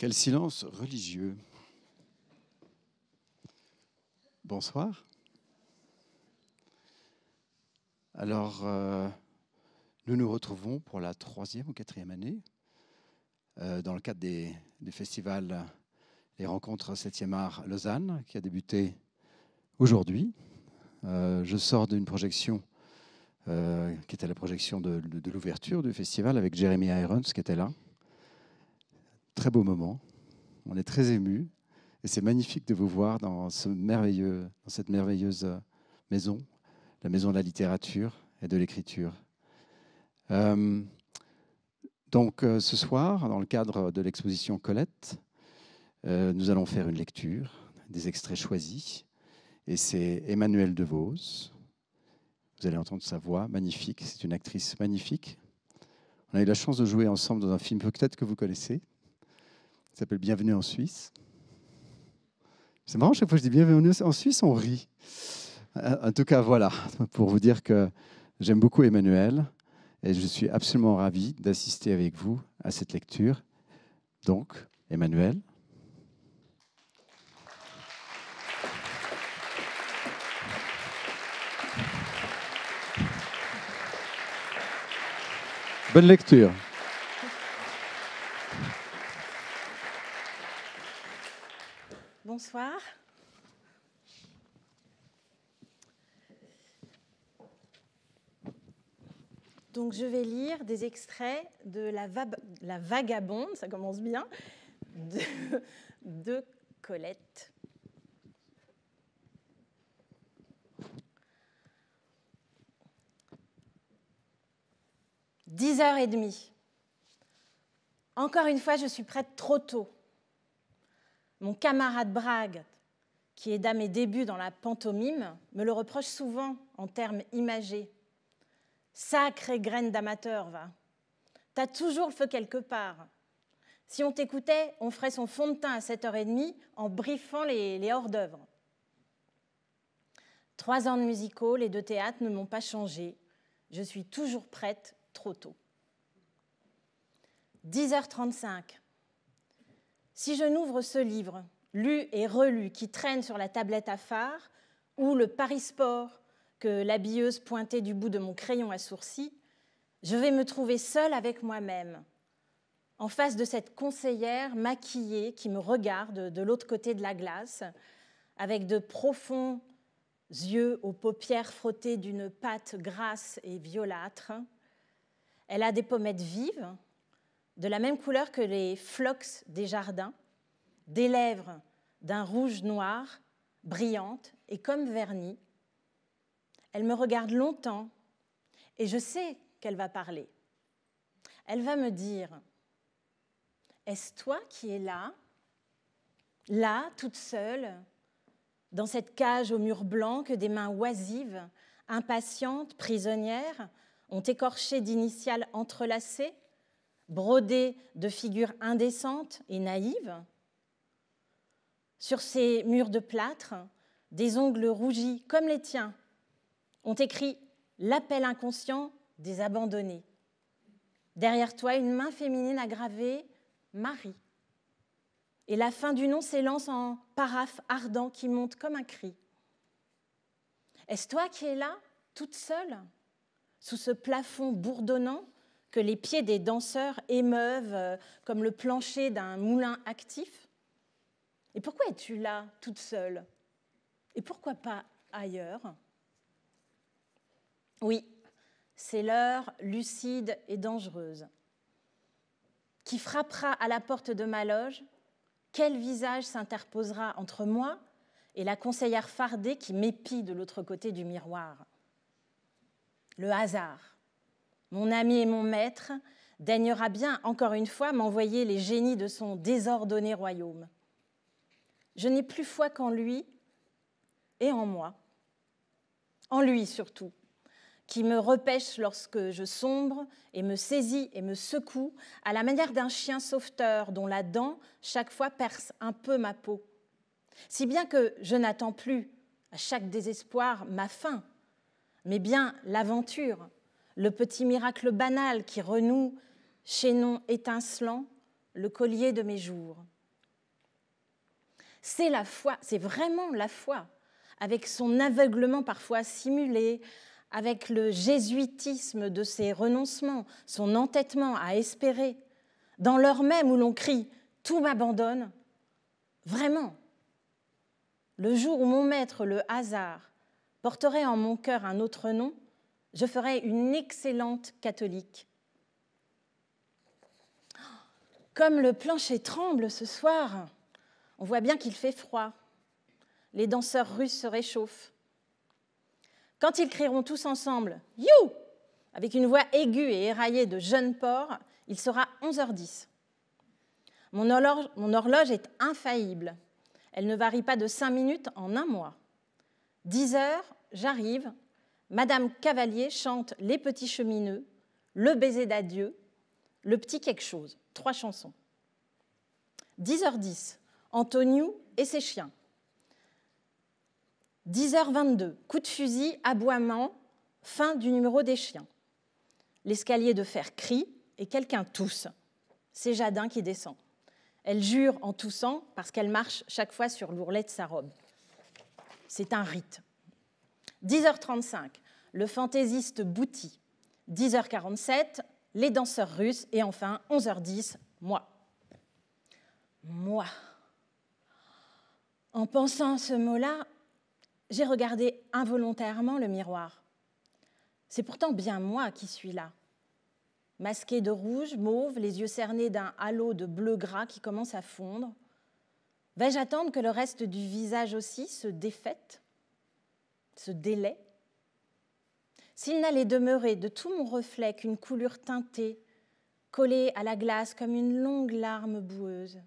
Quel silence religieux. Bonsoir. Alors, nous nous retrouvons pour la 3e ou 4e année dans le cadre des festivals Les Rencontres 7e Art Lausanne, qui a débuté aujourd'hui. Je sors d'une projection qui était la projection de l'ouverture du festival avec Jeremy Irons qui était là. Très beau moment. On est très émus. Et c'est magnifique de vous voir dans cette merveilleuse maison, la maison de la littérature et de l'écriture. Donc ce soir, dans le cadre de l'exposition Colette, nous allons faire une lecture, des extraits choisis. Et c'est Emmanuelle Devos. Vous allez entendre sa voix magnifique. C'est une actrice magnifique. On a eu la chance de jouer ensemble dans un film peut-être que vous connaissez. Il s'appelle Bienvenue en Suisse. C'est marrant, chaque fois que je dis Bienvenue en Suisse, on rit. En tout cas, voilà, pour vous dire que j'aime beaucoup Emmanuelle et je suis absolument ravi d'assister avec vous à cette lecture. Donc, Emmanuelle. Bonne lecture. Bonsoir. Donc, je vais lire des extraits de la Vagabonde, ça commence bien, de Colette. « 10h30. Encore une fois, je suis prête trop tôt. Mon camarade Brague, qui aida mes débuts dans la pantomime, me le reproche souvent en termes imagés. Sacrée graine d'amateur, va. T'as toujours le feu quelque part. Si on t'écoutait, on ferait son fond de teint à 7h30 en briefant les hors-d'œuvre. 3 ans de musical et de théâtre ne m'ont pas changé. Je suis toujours prête trop tôt. 10h35. Si je n'ouvre ce livre, lu et relu, qui traîne sur la tablette à phare, ou le Paris Sport que l'habilleuse pointait du bout de mon crayon à sourcils, je vais me trouver seule avec moi-même, en face de cette conseillère maquillée qui me regarde de l'autre côté de la glace, avec de profonds yeux aux paupières frottées d'une pâte grasse et violâtre. Elle a des pommettes vives, de la même couleur que les phlox des jardins, des lèvres d'un rouge noir, brillantes et comme vernies. Elle me regarde longtemps et je sais qu'elle va parler. Elle va me dire « Est-ce toi qui es là, toute seule, dans cette cage au mur blanc que des mains oisives, impatientes, prisonnières, ont écorché d'initiales entrelacées, brodées de figures indécentes et naïves ? Sur ces murs de plâtre, des ongles rougis comme les tiens ont écrit « L'appel inconscient des abandonnés ». Derrière toi, une main féminine a gravé « Marie ». Et la fin du nom s'élance en paraphe ardent qui monte comme un cri. Est-ce toi qui es là, toute seule, sous ce plafond bourdonnant que les pieds des danseurs émeuvent comme le plancher d'un moulin actif ? Et pourquoi es-tu là, toute seule ? Et pourquoi pas ailleurs ? Oui, c'est l'heure lucide et dangereuse qui frappera à la porte de ma loge. Quel visage s'interposera entre moi et la conseillère fardée qui m'épie de l'autre côté du miroir ? Le hasard, mon ami et mon maître, daignera bien, encore une fois, m'envoyer les génies de son désordonné royaume. Je n'ai plus foi qu'en lui et en moi. En lui surtout, qui me repêche lorsque je sombre et me saisit et me secoue à la manière d'un chien sauveteur dont la dent, chaque fois, perce un peu ma peau. Si bien que je n'attends plus, à chaque désespoir, ma fin, mais bien l'aventure, le petit miracle banal qui renoue, chaînon étincelant, le collier de mes jours. C'est la foi, c'est vraiment la foi, avec son aveuglement parfois simulé, avec le jésuitisme de ses renoncements, son entêtement à espérer, dans l'heure même où l'on crie « tout m'abandonne », vraiment. Le jour où mon maître, le hasard, porterait en mon cœur un autre nom, je ferais une excellente catholique. Comme le plancher tremble ce soir, on voit bien qu'il fait froid. Les danseurs russes se réchauffent. Quand ils crieront tous ensemble « You !» avec une voix aiguë et éraillée de jeune porc, il sera 11h10. Mon horloge est infaillible. Elle ne varie pas de 5 minutes en un mois. 10h, j'arrive. Madame Cavalier chante Les Petits Chemineux, Le Baiser d'adieu, Le Petit Quelque chose. 3 chansons. 10h10, Antoniou et ses chiens. 10h22, coup de fusil, aboiement, fin du numéro des chiens. L'escalier de fer crie et quelqu'un tousse. C'est Jadin qui descend. Elle jure en toussant parce qu'elle marche chaque fois sur l'ourlet de sa robe. C'est un rite. 10h35, le fantaisiste Bouti. 10h47, les danseurs russes. Et enfin, 11h10, moi. Moi. En pensant à ce mot-là, j'ai regardé involontairement le miroir. C'est pourtant bien moi qui suis là. Masquée de rouge, mauve, les yeux cernés d'un halo de bleu gras qui commence à fondre. Vais-je attendre que le reste du visage aussi se défaite, se délaie? S'il n'allait demeurer de tout mon reflet qu'une coulure teintée, collée à la glace comme une longue larme boueuse.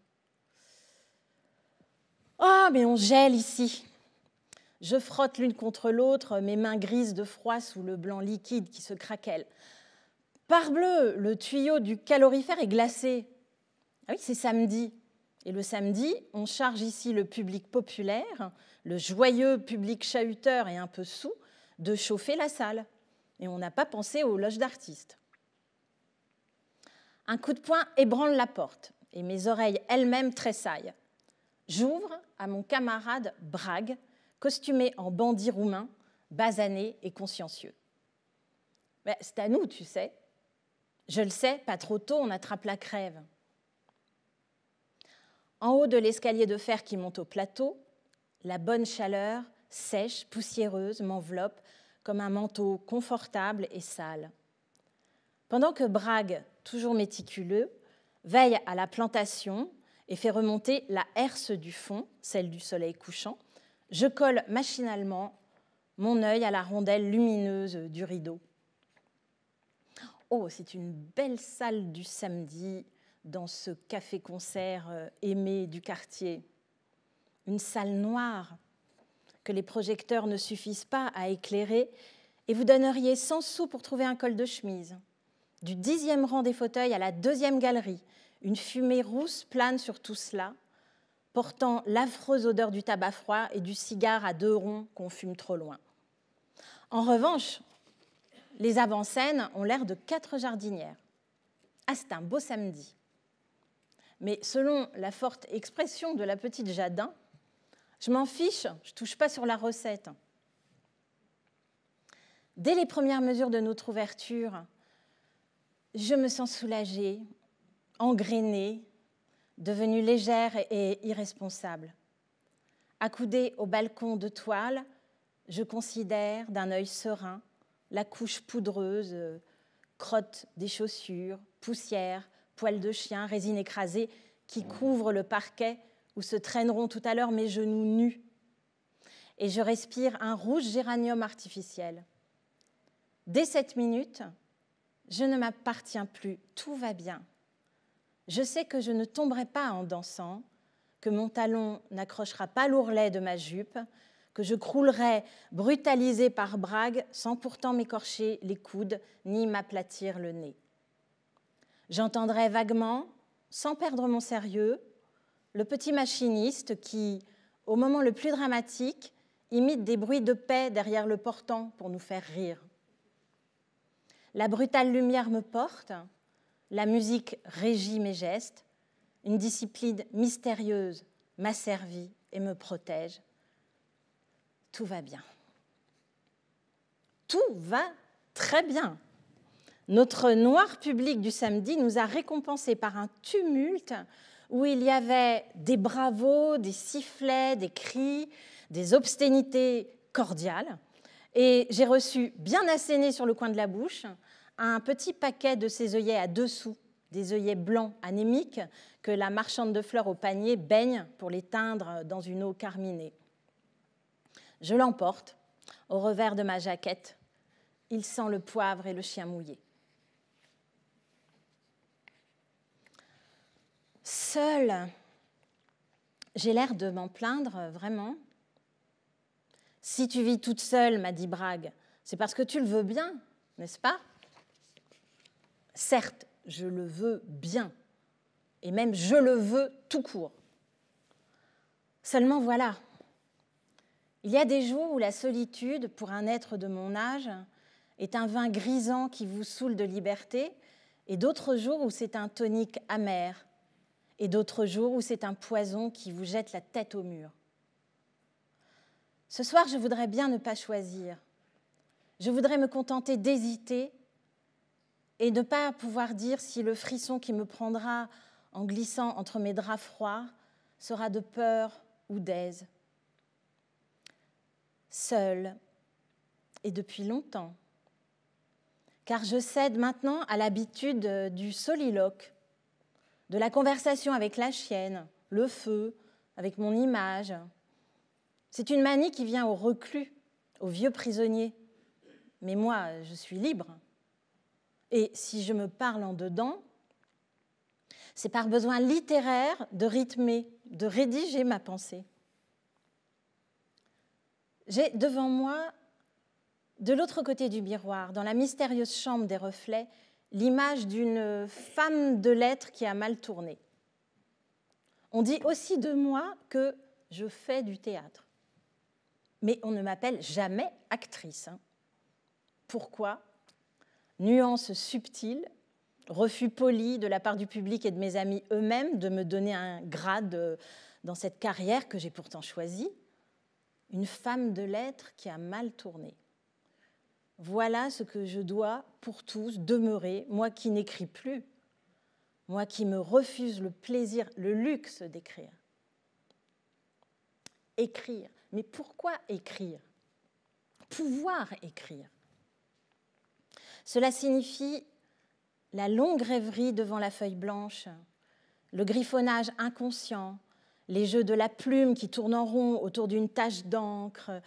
Oh, mais on gèle ici. Je frotte l'une contre l'autre, mes mains grises de froid sous le blanc liquide qui se craquelle. Parbleu, le tuyau du calorifère est glacé. Ah oui, c'est samedi. Et le samedi, on charge ici le public populaire, le joyeux public chahuteur et un peu saoul, de chauffer la salle. Et on n'a pas pensé aux loges d'artistes. Un coup de poing ébranle la porte et mes oreilles elles-mêmes tressaillent. J'ouvre à mon camarade Brague, costumé en bandit roumain, basané et consciencieux. Mais c'est à nous, tu sais. Je le sais, pas trop tôt, on attrape la crève. En haut de l'escalier de fer qui monte au plateau, la bonne chaleur, sèche, poussiéreuse, m'enveloppe comme un manteau confortable et sale. Pendant que Brague, toujours méticuleux, veille à la plantation et fait remonter la herse du fond, celle du soleil couchant, je colle machinalement mon œil à la rondelle lumineuse du rideau. Oh, c'est une belle salle du samedi dans ce café-concert aimé du quartier. Une salle noire que les projecteurs ne suffisent pas à éclairer et vous donneriez 100 sous pour trouver un col de chemise. Du 10e rang des fauteuils à la 2e galerie, une fumée rousse plane sur tout cela, portant l'affreuse odeur du tabac froid et du cigare à 2 ronds qu'on fume trop loin. En revanche, les avant-scènes ont l'air de 4 jardinières. Ah, c'est un beau samedi. Mais selon la forte expression de la petite Jadin, je m'en fiche, je ne touche pas sur la recette. Dès les premières mesures de notre ouverture, je me sens soulagée, engrainée, devenue légère et irresponsable. Accoudée au balcon de toile, je considère d'un œil serein la couche poudreuse, crotte des chaussures, poussière, poils de chien, résine écrasée qui couvre le parquet où se traîneront tout à l'heure mes genoux nus. Et je respire un rouge géranium artificiel. Dès cette minute, je ne m'appartiens plus, tout va bien. Je sais que je ne tomberai pas en dansant, que mon talon n'accrochera pas l'ourlet de ma jupe, que je croulerai brutalisée par Brague sans pourtant m'écorcher les coudes ni m'aplatir le nez. J'entendrai vaguement, sans perdre mon sérieux, le petit machiniste qui, au moment le plus dramatique, imite des bruits de paix derrière le portant pour nous faire rire. La brutale lumière me porte, la musique régit mes gestes, une discipline mystérieuse m'asservit et me protège. Tout va bien. Tout va très bien. Notre noir public du samedi nous a récompensés par un tumulte où il y avait des bravos, des sifflets, des cris, des obscénités cordiales. Et j'ai reçu, bien asséné sur le coin de la bouche, un petit paquet de ces œillets à 2 sous, des œillets blancs anémiques que la marchande de fleurs au panier baigne pour les teindre dans une eau carminée. Je l'emporte au revers de ma jaquette. Il sent le poivre et le chien mouillé. Seule, j'ai l'air de m'en plaindre, vraiment. Si tu vis toute seule, m'a dit Brague, c'est parce que tu le veux bien, n'est-ce pas? Certes, je le veux bien, et même je le veux tout court. Seulement voilà, il y a des jours où la solitude, pour un être de mon âge, est un vin grisant qui vous saoule de liberté, et d'autres jours où c'est un tonique amer, et d'autres jours où c'est un poison qui vous jette la tête au mur. Ce soir, je voudrais bien ne pas choisir. Je voudrais me contenter d'hésiter et ne pas pouvoir dire si le frisson qui me prendra en glissant entre mes draps froids sera de peur ou d'aise. Seule, et depuis longtemps, car je cède maintenant à l'habitude du soliloque, de la conversation avec la chienne, le feu, avec mon image. C'est une manie qui vient aux reclus, aux vieux prisonniers. Mais moi, je suis libre. Et si je me parle en dedans, c'est par besoin littéraire de rythmer, de rédiger ma pensée. J'ai devant moi, de l'autre côté du miroir, dans la mystérieuse chambre des reflets, l'image d'une femme de lettres qui a mal tourné. On dit aussi de moi que je fais du théâtre. Mais on ne m'appelle jamais actrice. Pourquoi? Nuance subtile, refus poli de la part du public et de mes amis eux-mêmes de me donner un grade dans cette carrière que j'ai pourtant choisie. Une femme de lettres qui a mal tourné. Voilà ce que je dois pour tous demeurer, moi qui n'écris plus, moi qui me refuse le plaisir, le luxe d'écrire. Écrire. Mais pourquoi écrire? Pouvoir écrire. Cela signifie la longue rêverie devant la feuille blanche, le griffonnage inconscient, les jeux de la plume qui tourne en rond autour d'une tache d'encre,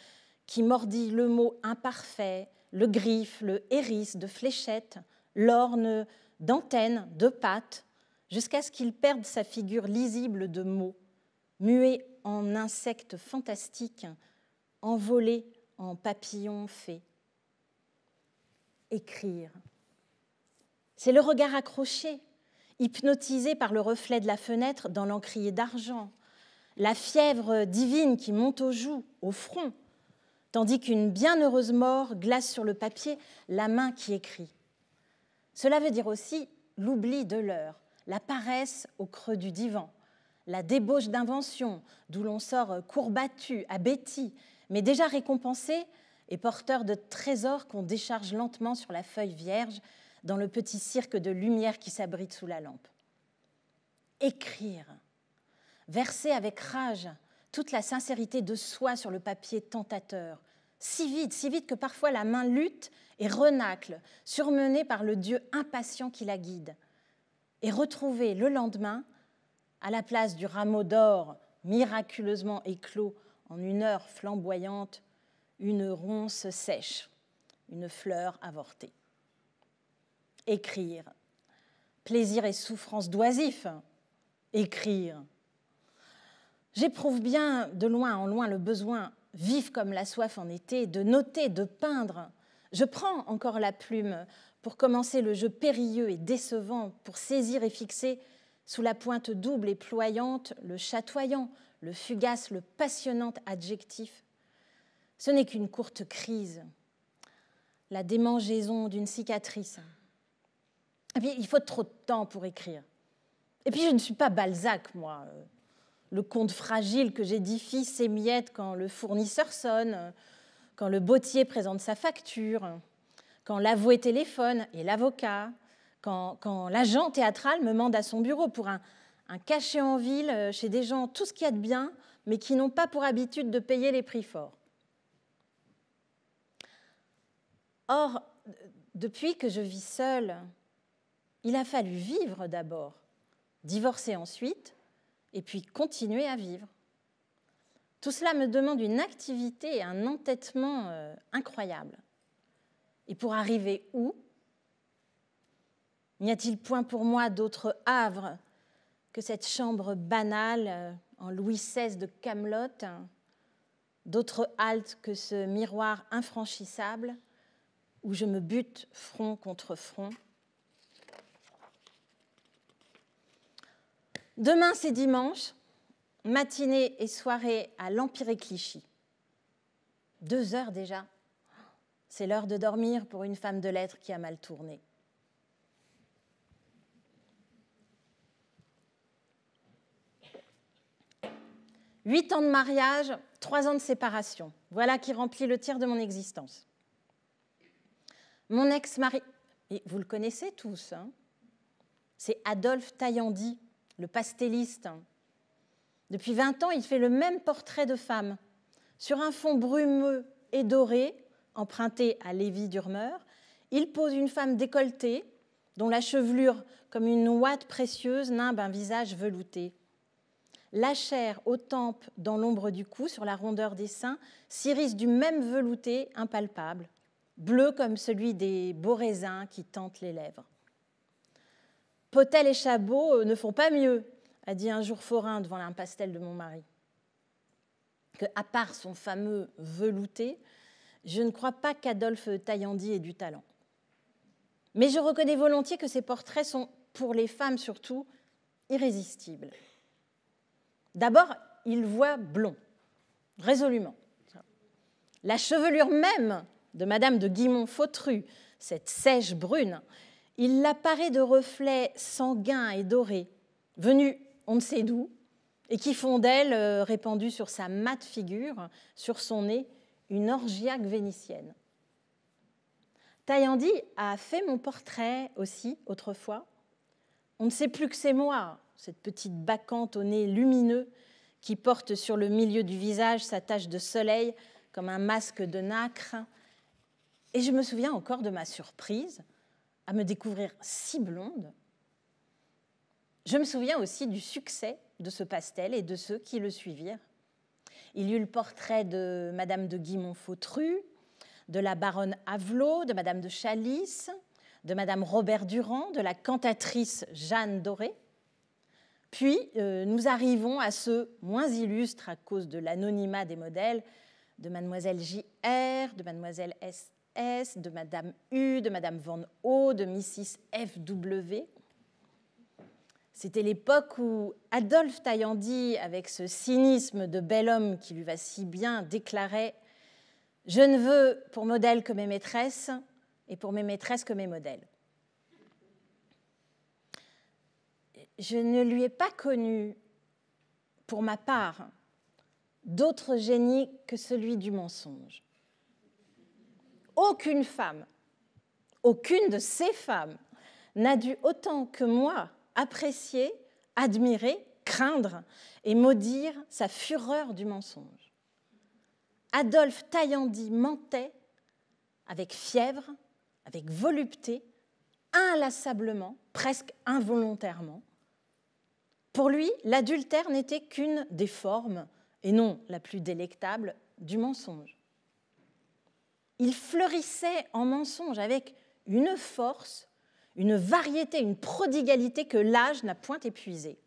qui mordit le mot imparfait, le griffe, le hérisse de fléchettes, l'orne d'antennes, de pattes, jusqu'à ce qu'il perde sa figure lisible de mots, muet en insecte fantastique, envolé en papillon fée. Écrire. C'est le regard accroché, hypnotisé par le reflet de la fenêtre dans l'encrier d'argent, la fièvre divine qui monte aux joues, au front, tandis qu'une bienheureuse mort glace sur le papier la main qui écrit. Cela veut dire aussi l'oubli de l'heure, la paresse au creux du divan, la débauche d'invention, d'où l'on sort courbattu, abêti, mais déjà récompensé et porteur de trésors qu'on décharge lentement sur la feuille vierge dans le petit cirque de lumière qui s'abrite sous la lampe. Écrire, verser avec rage toute la sincérité de soi sur le papier tentateur, si vite que parfois la main lutte et renacle, surmenée par le Dieu impatient qui la guide, et retrouver le lendemain, à la place du rameau d'or miraculeusement éclos en une heure flamboyante, une ronce sèche, une fleur avortée. Écrire, plaisir et souffrance d'oisif, écrire. J'éprouve bien de loin en loin le besoin, vif comme la soif en été, de noter, de peindre. Je prends encore la plume pour commencer le jeu périlleux et décevant, pour saisir et fixer sous la pointe double et ployante le chatoyant, le fugace, le passionnant adjectif. Ce n'est qu'une courte crise, la démangeaison d'une cicatrice. Et puis, il faut trop de temps pour écrire. Et puis, je ne suis pas Balzac, moi. le conte fragile que j'édifie s'émiette quand le fournisseur sonne, quand le bottier présente sa facture, quand l'avoué téléphone et l'avocat, quand l'agent théâtral me mande à son bureau pour un cachet en ville chez des gens tout ce qu'il y a de bien, mais qui n'ont pas pour habitude de payer les prix forts. Or, depuis que je vis seule, il a fallu vivre d'abord, divorcer ensuite, et puis continuer à vivre. Tout cela me demande une activité et un entêtement incroyables. Et pour arriver où? N'y a-t-il point pour moi d'autre havre que cette chambre banale en Louis XVI de Camelot, d'autre halte que ce miroir infranchissable où je me bute front contre front? Demain, c'est dimanche, matinée et soirée à l'Empire et Clichy. 2 heures déjà. C'est l'heure de dormir pour une femme de lettres qui a mal tourné. « 8 ans de mariage, 3 ans de séparation. Voilà qui remplit le tiers de mon existence. Mon ex-mari, et vous le connaissez tous, hein, c'est Adolphe Taillandy, le pastelliste. Depuis 20 ans, il fait le même portrait de femme. Sur un fond brumeux et doré, emprunté à Lévy-Durmer, il pose une femme décolletée, dont la chevelure, comme une ouate précieuse, nimbe un visage velouté. La chair aux tempes dans l'ombre du cou, sur la rondeur des seins, s'irise du même velouté impalpable, bleu comme celui des beaux raisins qui tentent les lèvres. Potel et Chabot ne font pas mieux, a dit un jour Forain devant un pastel de mon mari. Que, à part son fameux velouté, je ne crois pas qu'Adolphe Taillandy ait du talent. Mais je reconnais volontiers que ces portraits sont, pour les femmes surtout, irrésistibles. D'abord, il voit blond, résolument. La chevelure même de Madame de Guimont-Fautru, cette sèche brune, il l'apparaît de reflets sanguins et dorés, venus on ne sait d'où, et qui font d'elle, répandue sur sa mate figure, sur son nez, une orgiaque vénitienne. Taillandy a fait mon portrait aussi, autrefois. On ne sait plus que c'est moi, cette petite bacchante au nez lumineux qui porte sur le milieu du visage sa tache de soleil comme un masque de nacre. Et je me souviens encore de ma surprise à me découvrir si blonde. Je me souviens aussi du succès de ce pastel et de ceux qui le suivirent. Il y eut le portrait de Madame de Guimont-Fautru, de la baronne Avelot, de Madame de Chalice, de Madame Robert Durand, de la cantatrice Jeanne Doré. Puis, nous arrivons à ceux moins illustres à cause de l'anonymat des modèles, de Mademoiselle J.R., de Mademoiselle S.S., de Madame U, de Madame Van O, de Mrs. F.W. C'était l'époque où Adolphe Taillandy, avec ce cynisme de bel homme qui lui va si bien, déclarait « Je ne veux pour modèle que mes maîtresses et pour mes maîtresses que mes modèles ». Je ne lui ai pas connu, pour ma part, d'autre génie que celui du mensonge. Aucune femme, aucune de ces femmes n'a dû autant que moi apprécier, admirer, craindre et maudire sa fureur du mensonge. Adolphe Taillandy mentait avec fièvre, avec volupté, inlassablement, presque involontairement. Pour lui, l'adultère n'était qu'une des formes, et non la plus délectable, du mensonge. Il fleurissait en mensonge avec une force, une variété, une prodigalité que l'âge n'a point épuisée.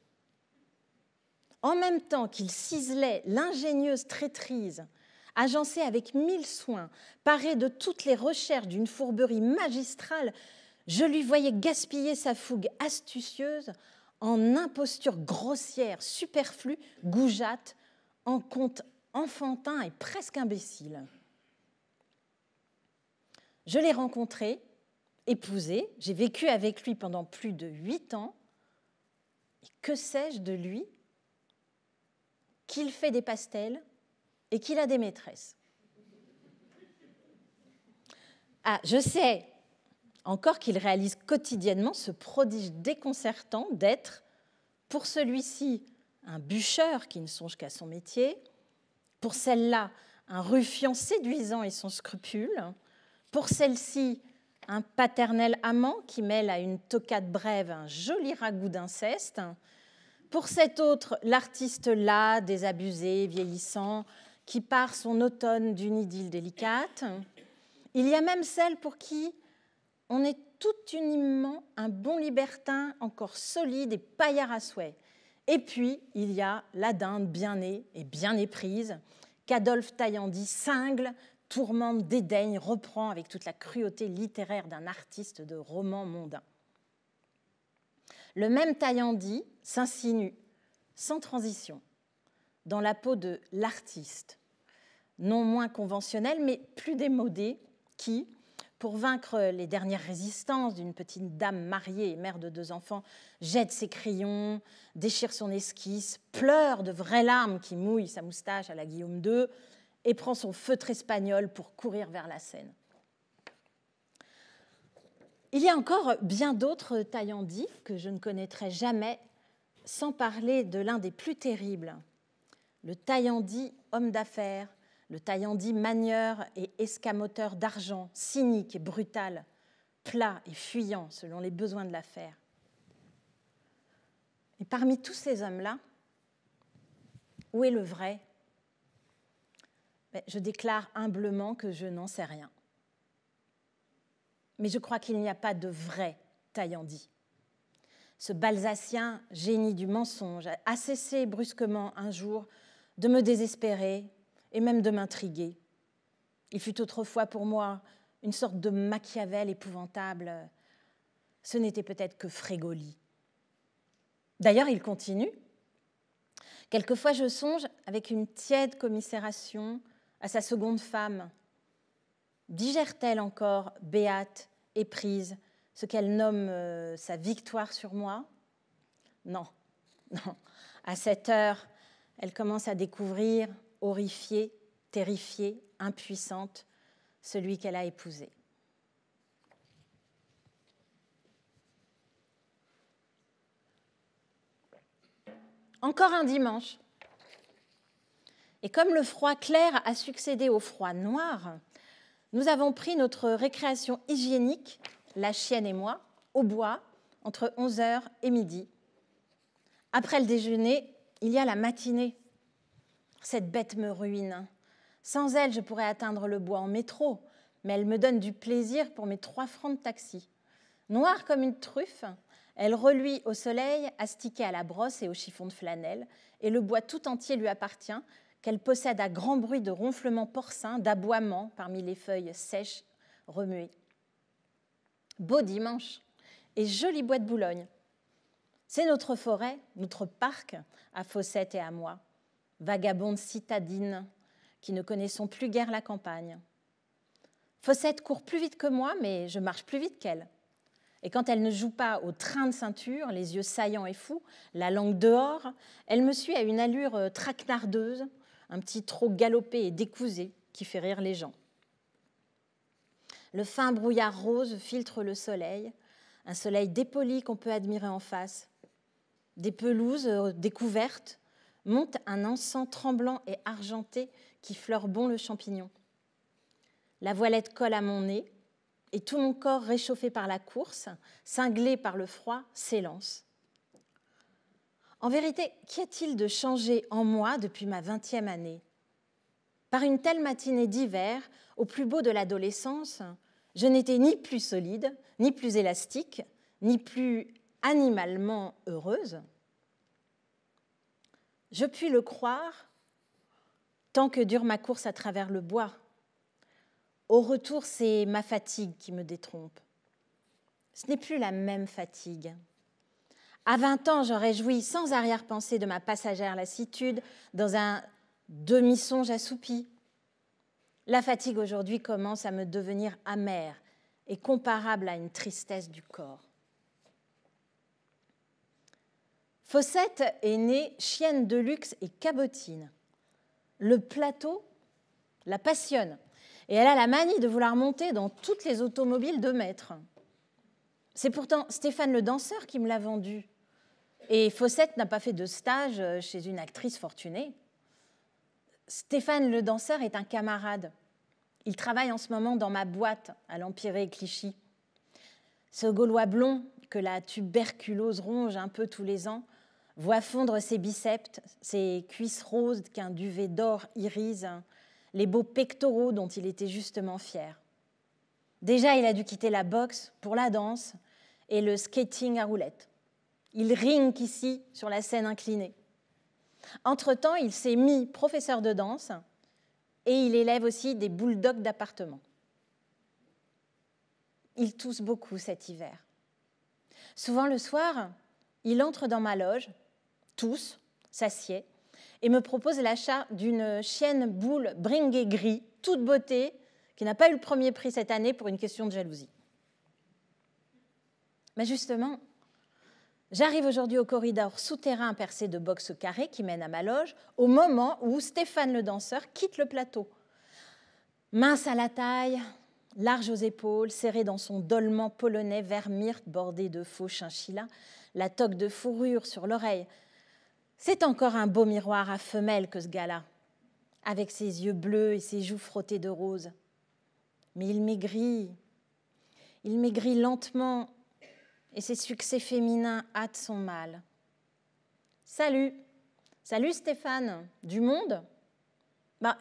En même temps qu'il ciselait l'ingénieuse traîtrise, agencée avec 1000 soins, parée de toutes les recherches d'une fourberie magistrale, je lui voyais gaspiller sa fougue astucieuse en imposture grossière, superflue, goujate, en conte enfantin et presque imbécile. Je l'ai rencontré, épousé, j'ai vécu avec lui pendant plus de 8 ans. Et que sais-je de lui? qu'il fait des pastels et qu'il a des maîtresses. Ah, je sais encore qu'il réalise quotidiennement ce prodige déconcertant d'être, pour celui-ci, un bûcheur qui ne songe qu'à son métier, pour celle-là, un ruffian séduisant et sans scrupule, pour celle-ci, un paternel amant qui mêle à une toquade brève un joli ragoût d'inceste, pour cet autre, l'artiste las, désabusé, vieillissant, qui part son automne d'une idylle délicate. Il y a même celle pour qui on est tout uniment un bon libertin encore solide et paillard à souhait. Et puis, il y a la dinde bien née et bien éprise, qu'Adolphe Taillandy cingle, tourmente, dédaigne, reprend avec toute la cruauté littéraire d'un artiste de roman mondain. Le même Taillandy s'insinue, sans transition, dans la peau de l'artiste, non moins conventionnel, mais plus démodé, qui, pour vaincre les dernières résistances d'une petite dame mariée et mère de 2 enfants, jette ses crayons, déchire son esquisse, pleure de vraies larmes qui mouillent sa moustache à la Guillaume II et prend son feutre espagnol pour courir vers la Seine. Il y a encore bien d'autres Taillandy que je ne connaîtrai jamais, sans parler de l'un des plus terribles, le Taillandy homme d'affaires, le Taillandy manieur et escamoteur d'argent, cynique et brutal, plat et fuyant selon les besoins de l'affaire. Et parmi tous ces hommes-là, où est le vrai ? Je déclare humblement que je n'en sais rien. Mais je crois qu'il n'y a pas de vrai Taillandy. Ce Balzacien, génie du mensonge, a cessé brusquement un jour de me désespérer et même de m'intriguer. Il fut autrefois pour moi une sorte de Machiavel épouvantable. Ce n'était peut-être que Frégoli. D'ailleurs, il continue. Quelquefois, je songe avec une tiède commisération à sa seconde femme. Digère-t-elle encore, béate, éprise, ce qu'elle nomme sa victoire sur moi ? Non, non. À cette heure, elle commence à découvrir, horrifiée, terrifiée, impuissante, celui qu'elle a épousé. Encore un dimanche. Et comme le froid clair a succédé au froid noir, nous avons pris notre récréation hygiénique, la chienne et moi, au bois, entre 11h et midi. Après le déjeuner, il y a la matinée. Cette bête me ruine. Sans elle, je pourrais atteindre le bois en métro, mais elle me donne du plaisir pour mes 3 francs de taxi. Noire comme une truffe, elle reluit au soleil, astiquée à la brosse et au chiffon de flanelle, et le bois tout entier lui appartient, qu'elle possède à grand bruit de ronflements porcins, d'aboiements parmi les feuilles sèches remuées. Beau dimanche et joli bois de Boulogne. C'est notre forêt, notre parc, à Fossette et à moi, vagabondes citadines qui ne connaissons plus guère la campagne. Fossette court plus vite que moi, mais je marche plus vite qu'elle. Et quand elle ne joue pas au train de ceinture, les yeux saillants et fous, la langue dehors, elle me suit à une allure traquenardeuse, un petit trot galopé et décousé qui fait rire les gens. Le fin brouillard rose filtre le soleil, un soleil dépoli qu'on peut admirer en face. Des pelouses découvertes monte un encens tremblant et argenté qui fleure bon le champignon. La voilette colle à mon nez et tout mon corps réchauffé par la course, cinglé par le froid, s'élance. En vérité, qu'y a-t-il de changé en moi depuis ma 20e année ? Par une telle matinée d'hiver, au plus beau de l'adolescence, je n'étais ni plus solide, ni plus élastique, ni plus animalement heureuse. Je puis le croire tant que dure ma course à travers le bois. Au retour, c'est ma fatigue qui me détrompe. Ce n'est plus la même fatigue. À 20 ans, j'aurais joui sans arrière-pensée de ma passagère lassitude dans un demi-songe assoupi. La fatigue aujourd'hui commence à me devenir amère et comparable à une tristesse du corps. Fossette est née chienne de luxe et cabotine. Le plateau la passionne et elle a la manie de vouloir monter dans toutes les automobiles de maître. C'est pourtant Stéphane le danseur qui me l'a vendue. Et Fossette n'a pas fait de stage chez une actrice fortunée. Stéphane le danseur est un camarade. Il travaille en ce moment dans ma boîte à l'Empire et Clichy. Ce Gaulois blond que la tuberculose ronge un peu tous les ans voit fondre ses biceps, ses cuisses roses qu'un duvet d'or irise, les beaux pectoraux dont il était justement fier. Déjà, il a dû quitter la boxe pour la danse et le skating à roulettes. Il ringue ici sur la scène inclinée. Entre-temps, il s'est mis professeur de danse et il élève aussi des bulldogs d'appartement. Il tousse beaucoup cet hiver. Souvent le soir, il entre dans ma loge, tousse, s'assied et me propose l'achat d'une chienne boule bringuet gris, toute beauté, qui n'a pas eu le premier prix cette année pour une question de jalousie. Mais justement, j'arrive aujourd'hui au corridor souterrain percé de boxes carrées qui mène à ma loge, au moment où Stéphane le danseur quitte le plateau. Mince à la taille, large aux épaules, serré dans son dolman polonais vert myrte bordé de faux chinchillas, la toque de fourrure sur l'oreille. C'est encore un beau miroir à femelle que ce gars-là, avec ses yeux bleus et ses joues frottées de rose. Mais il maigrit lentement et ses succès féminins hâtent son mal. Salut Stéphane, du monde ?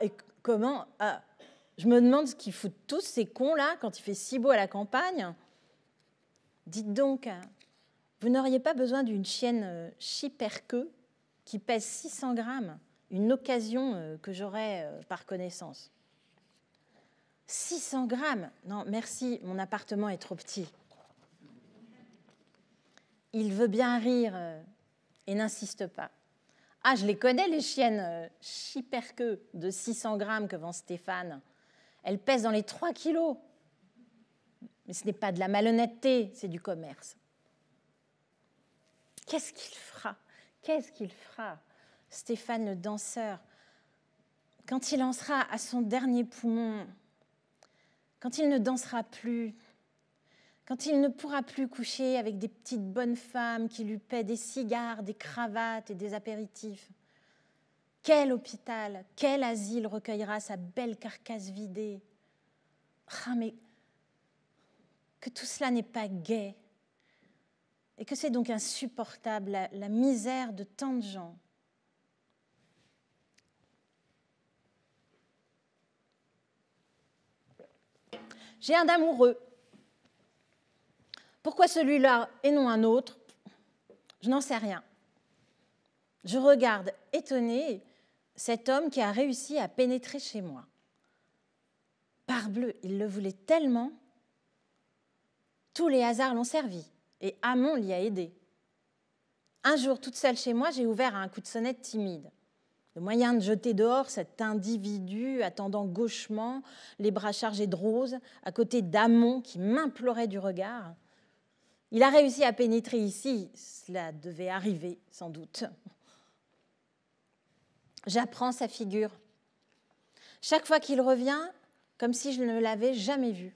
Et comment ? Je me demande ce qu'ils foutent tous ces cons-là quand il fait si beau à la campagne. Dites donc, vous n'auriez pas besoin d'une chienne chiperqueux qui pèse 600 grammes, une occasion que j'aurais par connaissance. 600 grammes ? Non, merci, mon appartement est trop petit. Il veut bien rire et n'insiste pas. Ah, je les connais, les chiennes chiperqueux de 600 grammes que vend Stéphane. Elles pèsent dans les 3 kilos. Mais ce n'est pas de la malhonnêteté, c'est du commerce. Qu'est-ce qu'il fera, Stéphane le danseur, quand il en sera à son dernier poumon, quand il ne dansera plus, quand il ne pourra plus coucher avec des petites bonnes femmes qui lui paient des cigares, des cravates et des apéritifs. Quel hôpital, quel asile recueillera sa belle carcasse vidée ? Ah, mais que tout cela n'est pas gai et que c'est donc insupportable, la misère de tant de gens. J'ai un amoureux. Pourquoi celui-là et non un autre ? Je n'en sais rien. Je regarde étonnée cet homme qui a réussi à pénétrer chez moi. Parbleu, il le voulait tellement. Tous les hasards l'ont servi et Hamon l'y a aidé. Un jour, toute seule chez moi, j'ai ouvert un coup de sonnette timide. Le moyen de jeter dehors cet individu attendant gauchement, les bras chargés de roses, à côté d'Hamon qui m'implorait du regard. Il a réussi à pénétrer ici, cela devait arriver sans doute. J'apprends sa figure. Chaque fois qu'il revient, comme si je ne l'avais jamais vu.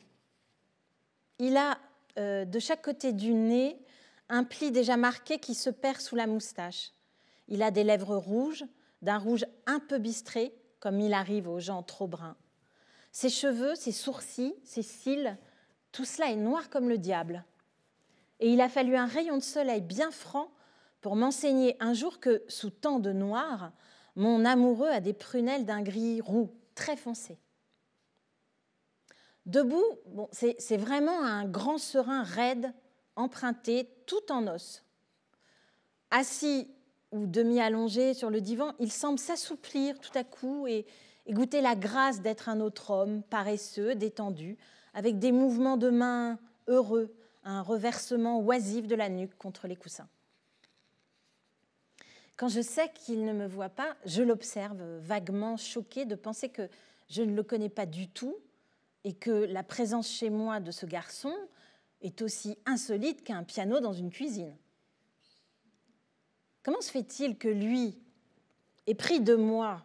Il a de chaque côté du nez un pli déjà marqué qui se perd sous la moustache. Il a des lèvres rouges, d'un rouge un peu bistré, comme il arrive aux gens trop bruns. Ses cheveux, ses sourcils, ses cils, tout cela est noir comme le diable. Et il a fallu un rayon de soleil bien franc pour m'enseigner un jour que, sous tant de noir, mon amoureux a des prunelles d'un gris roux, très foncé. Debout, c'est vraiment un grand serin raide, emprunté, tout en os. Assis ou demi-allongé sur le divan, il semble s'assouplir tout à coup et goûter la grâce d'être un autre homme, paresseux, détendu, avec des mouvements de main heureux, un reversement oisif de la nuque contre les coussins. Quand je sais qu'il ne me voit pas, je l'observe, vaguement choquée de penser que je ne le connais pas du tout et que la présence chez moi de ce garçon est aussi insolite qu'un piano dans une cuisine. Comment se fait-il que lui, épris de moi,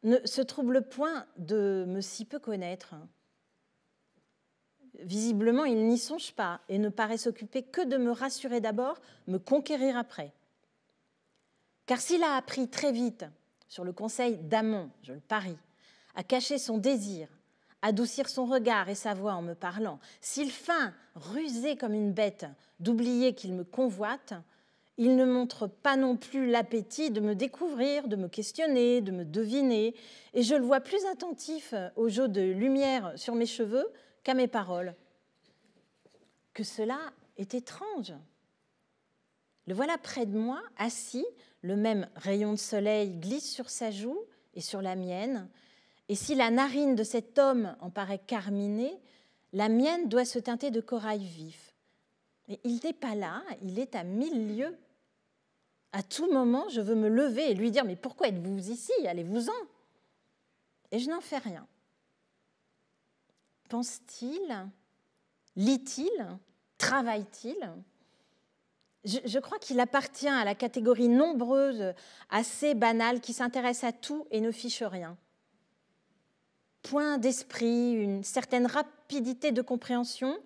ne se trouble point de me si peu connaître ? Visiblement, il n'y songe pas et ne paraît s'occuper que de me rassurer d'abord, me conquérir après. Car s'il a appris très vite, sur le conseil d'Amon, je le parie, à cacher son désir, adoucir son regard et sa voix en me parlant, s'il feint, rusé comme une bête, d'oublier qu'il me convoite, il ne montre pas non plus l'appétit de me découvrir, de me questionner, de me deviner, et je le vois plus attentif au jeu de lumière sur mes cheveux qu'à mes paroles. Que cela est étrange. Le voilà près de moi, assis, le même rayon de soleil glisse sur sa joue et sur la mienne, et si la narine de cet homme en paraît carminée, la mienne doit se teinter de corail vif. Mais il n'est pas là, il est à 1000 lieues. À tout moment, je veux me lever et lui dire « Mais pourquoi êtes-vous ici ? Allez-vous-en » Et je n'en fais rien. Pense-t-il ? Lit-il ? Travaille-t-il ? Je crois qu'il appartient à la catégorie nombreuse, assez banale, qui s'intéresse à tout et ne fiche rien. Point d'esprit, une certaine rapidité de compréhension,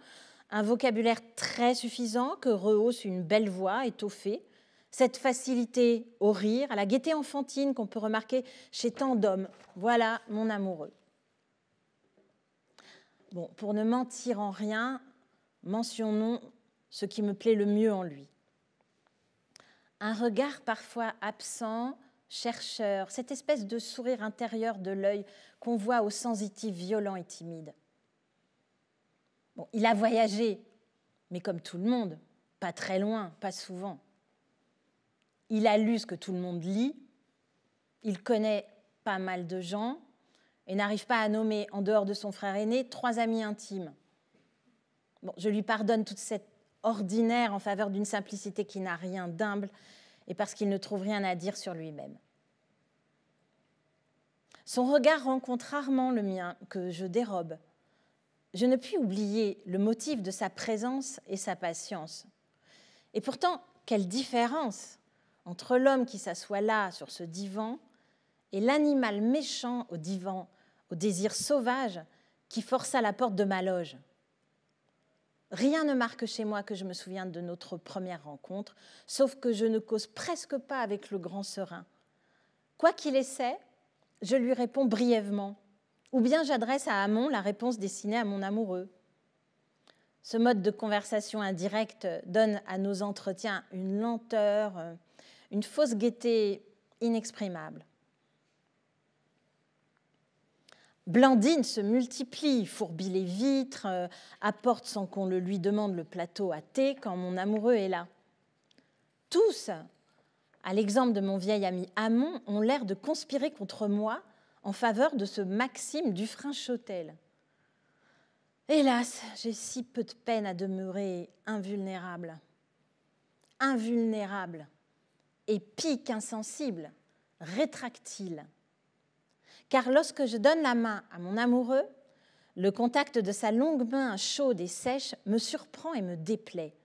un vocabulaire très suffisant que rehausse une belle voix étoffée, cette facilité au rire, à la gaieté enfantine qu'on peut remarquer chez tant d'hommes. Voilà mon amoureux. Bon, pour ne mentir en rien, mentionnons ce qui me plaît le mieux en lui. Un regard parfois absent, chercheur, cette espèce de sourire intérieur de l'œil qu'on voit aux sensitifs violents et timides. Bon, il a voyagé, mais comme tout le monde, pas très loin, pas souvent. Il a lu ce que tout le monde lit, il connaît pas mal de gens et n'arrive pas à nommer, en dehors de son frère aîné, 3 amis intimes. Bon, je lui pardonne toute cette ordinaire en faveur d'une simplicité qui n'a rien d'humble et parce qu'il ne trouve rien à dire sur lui-même. Son regard rencontre rarement le mien, que je dérobe. Je ne puis oublier le motif de sa présence et sa patience. Et pourtant, quelle différence entre l'homme qui s'assoit là, sur ce divan, et l'animal méchant au divan, au désir sauvage, qui força la porte de ma loge. Rien ne marque chez moi que je me souvienne de notre première rencontre, sauf que je ne cause presque pas avec le grand serein. Quoi qu'il essaie, je lui réponds brièvement, ou bien j'adresse à Amon la réponse destinée à mon amoureux. Ce mode de conversation indirecte donne à nos entretiens une lenteur, une fausse gaieté inexprimable. Blandine se multiplie, fourbit les vitres, apporte sans qu'on le lui demande le plateau à thé quand mon amoureux est là. Tous, à l'exemple de mon vieil ami Amon, ont l'air de conspirer contre moi en faveur de ce Maxime Dufresne-Chotel. Hélas, j'ai si peu de peine à demeurer invulnérable. Invulnérable, épique, insensible, rétractile. Car lorsque je donne la main à mon amoureux, le contact de sa longue main chaude et sèche me surprend et me déplaît.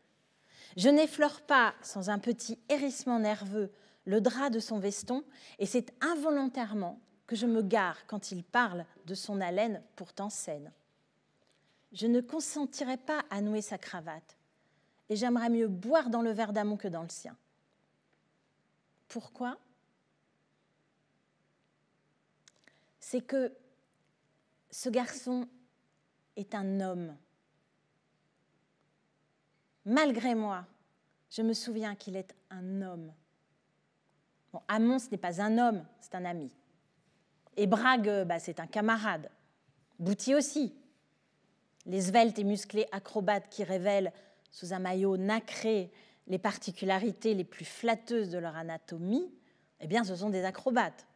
Je n'effleure pas, sans un petit hérissement nerveux, le drap de son veston, et c'est involontairement que je me gare quand il parle de son haleine pourtant saine. Je ne consentirais pas à nouer sa cravate, et j'aimerais mieux boire dans le verre d'Amon que dans le sien. Pourquoi ? C'est que ce garçon est un homme. Malgré moi, je me souviens qu'il est un homme. Bon, Amon, ce n'est pas un homme, c'est un ami. Et Brague, c'est un camarade. Bouty aussi. Les sveltes et musclés acrobates qui révèlent, sous un maillot nacré, les particularités les plus flatteuses de leur anatomie, eh bien, ce sont des acrobates.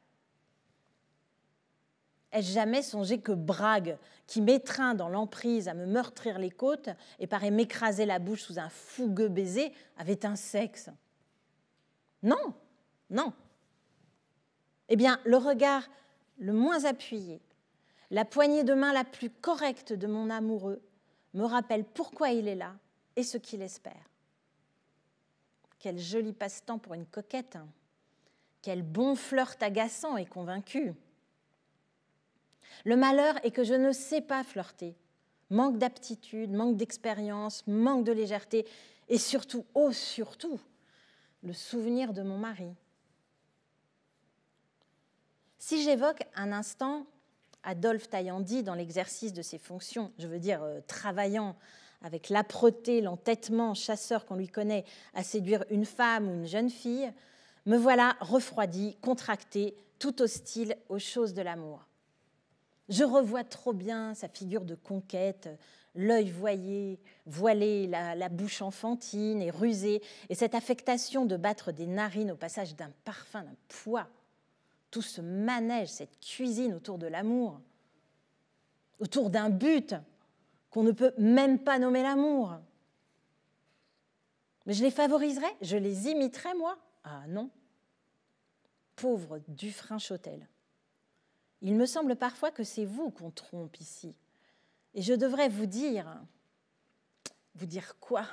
Ai-je jamais songé que Brague, qui m'étreint dans l'emprise à me meurtrir les côtes et paraît m'écraser la bouche sous un fougueux baiser, avait un sexe ? Non, non. Eh bien, le regard le moins appuyé, la poignée de main la plus correcte de mon amoureux me rappelle pourquoi il est là et ce qu'il espère. quel joli passe-temps pour une coquette. Quel bon flirt agaçant et convaincu. Le malheur est que je ne sais pas flirter. Manque d'aptitude, manque d'expérience, manque de légèreté et surtout, oh surtout, le souvenir de mon mari. Si j'évoque un instant Adolphe Taillandy dans l'exercice de ses fonctions, je veux dire travaillant avec l'âpreté, l'entêtement chasseur qu'on lui connaît à séduire une femme ou une jeune fille, me voilà refroidi, contracté, tout hostile aux choses de l'amour. Je revois trop bien sa figure de conquête, l'œil voilé, la bouche enfantine et rusée, et cette affectation de battre des narines au passage d'un parfum, d'un poids. Tout ce manège, cette cuisine autour de l'amour, autour d'un but qu'on ne peut même pas nommer l'amour. Mais je les favoriserais, je les imiterais, moi? Ah non. Pauvre Dufresne-Chautel. Il me semble parfois que c'est vous qu'on trompe ici. Et je devrais vous dire quoi?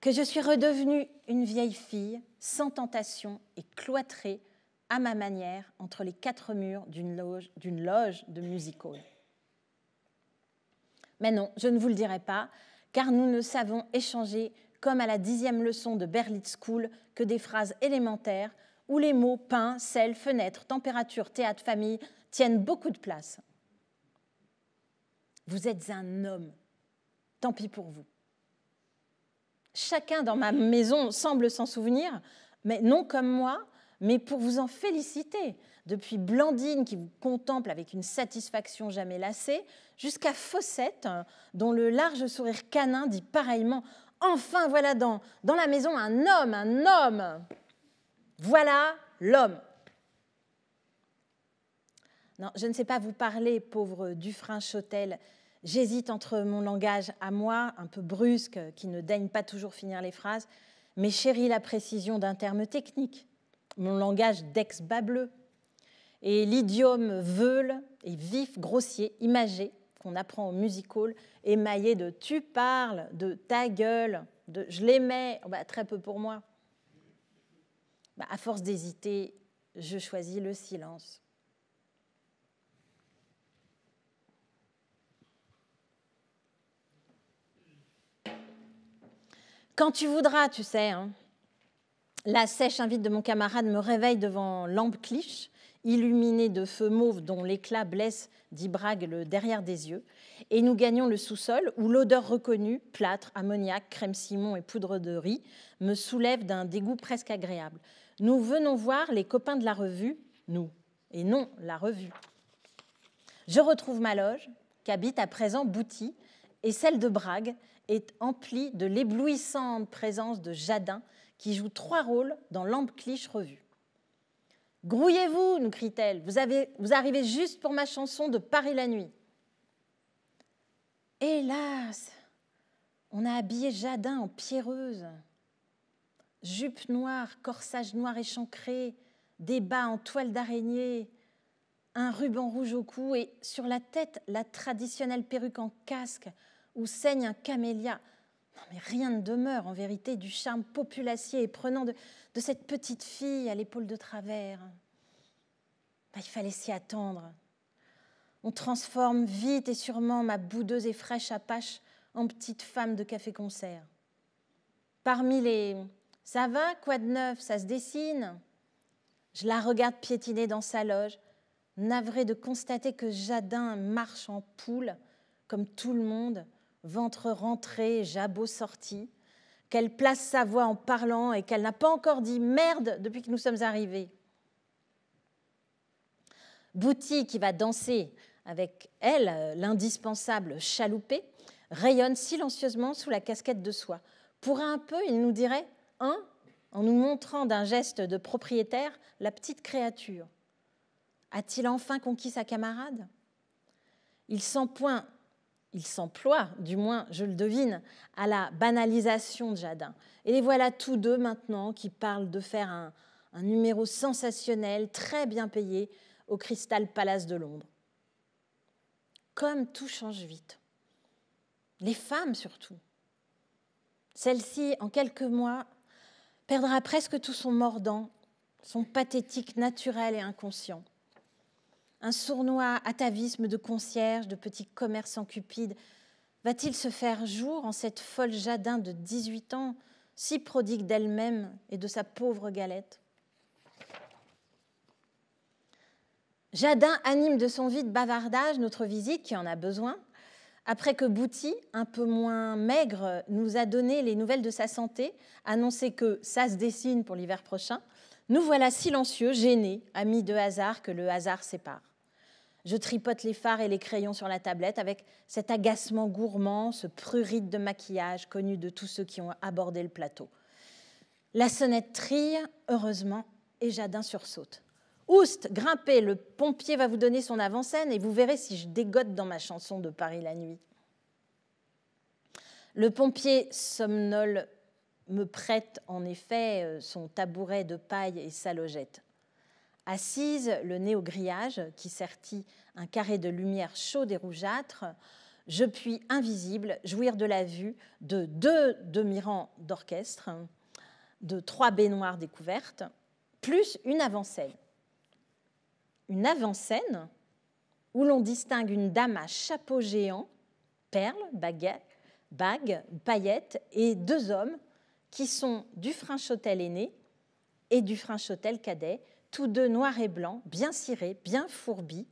Que je suis redevenue une vieille fille, sans tentation et cloîtrée à ma manière entre les quatre murs d'une loge de music-hall. Mais non, je ne vous le dirai pas, car nous ne savons échanger, comme à la 10e leçon de Berlitz School, que des phrases élémentaires où les mots pain, sel, fenêtre, température, théâtre, famille tiennent beaucoup de place. Vous êtes un homme, tant pis pour vous. Chacun dans ma maison semble s'en souvenir, mais non comme moi, mais pour vous en féliciter, depuis Blandine qui vous contemple avec une satisfaction jamais lassée, jusqu'à Fossette, dont le large sourire canin dit pareillement « Enfin, voilà dans la maison un homme ! Voilà l'homme !» Non, je ne sais pas vous parler, pauvre Dufresne-Chautel. J'hésite entre mon langage à moi, un peu brusque, qui ne daigne pas toujours finir les phrases, mais chérit la précision d'un terme technique, mon langage d'ex-bableux, et l'idiome veule et vif, grossier, imagé, qu'on apprend au music-hall, émaillé de « tu parles », de « ta gueule », de « je l'aimais », très peu pour moi. À force d'hésiter, je choisis le silence. Quand tu voudras, tu sais, hein. La sèche invite de mon camarade me réveille devant lampe cliche, illuminée de feux mauves dont l'éclat blesse d'Ibrague le derrière des yeux, et nous gagnons le sous-sol où l'odeur reconnue, plâtre, ammoniac, crème Simon et poudre de riz, me soulève d'un dégoût presque agréable. Nous venons voir les copains de la revue, nous, et non la revue. Je retrouve ma loge, qu'habite à présent Bouty, et celle de Brague est emplie de l'éblouissante présence de Jadin, qui joue 3 rôles dans Lampe Cliche Revue. « Grouillez-vous » nous crie-t-elle, vous arrivez juste pour ma chanson de Paris la nuit. Hélas, on a habillé Jadin en pierreuse. Jupe noire, corsage noir échancré, des bas en toile d'araignée, un ruban rouge au cou et sur la tête, la traditionnelle perruque en casque où saigne un camélia. Non, mais rien ne demeure, en vérité, du charme populacier et prenant de cette petite fille à l'épaule de travers. Il fallait s'y attendre. On transforme vite et sûrement ma boudeuse et fraîche Apache en petite femme de café-concert. Parmi les « ça va, quoi de neuf, ça se dessine ?» Je la regarde piétiner dans sa loge, navrée de constater que Jadin marche en poule, comme tout le monde, ventre rentré, jabot sorti, qu'elle place sa voix en parlant et qu'elle n'a pas encore dit « merde » depuis que nous sommes arrivés. Bouty, qui va danser avec elle, l'indispensable chaloupé, rayonne silencieusement sous la casquette de soie. Pour un peu, il nous dirait « hein ?» en nous montrant d'un geste de propriétaire la petite créature. A-t-il enfin conquis sa camarade ? Il s'emploie, du moins je le devine, à la banalisation de Jadin. Et les voilà tous deux maintenant qui parlent de faire un numéro sensationnel, très bien payé, au Crystal Palace de Londres. Comme tout change vite. Les femmes surtout. Celles-ci, en quelques mois, perdra presque tout son mordant, son pathétique naturel et inconscient. Un sournois atavisme de concierge, de petit commerçant cupide, va-t-il se faire jour en cette folle Jadin de 18 ans, si prodigue d'elle-même et de sa pauvre galette? Jadin anime de son vide bavardage notre visite, qui en a besoin. Après que Bouty, un peu moins maigre, nous a donné les nouvelles de sa santé, annoncé que ça se dessine pour l'hiver prochain, nous voilà silencieux, gênés, amis de hasard que le hasard sépare. Je tripote les fards et les crayons sur la tablette avec cet agacement gourmand, ce prurite de maquillage connu de tous ceux qui ont abordé le plateau. La sonnette trille, heureusement, et Jadin sursaute. Oust, grimpez, le pompier va vous donner son avant-scène et vous verrez si je dégote dans ma chanson de Paris la nuit. Le pompier somnole me prête en effet son tabouret de paille et sa logette. Assise, le nez au grillage, qui sertit un carré de lumière chaude et rougeâtre, je puis, invisible, jouir de la vue de 2 demi-rangs d'orchestre, de 3 baignoires découvertes, plus une avant-scène. Une avant-scène où l'on distingue une dame à chapeau géant, perles, bagues, paillettes, et 2 hommes qui sont Dufresne-Chautel aîné et Dufresne-Chautel cadet, tous 2 noirs et blancs, bien cirés, bien fourbis.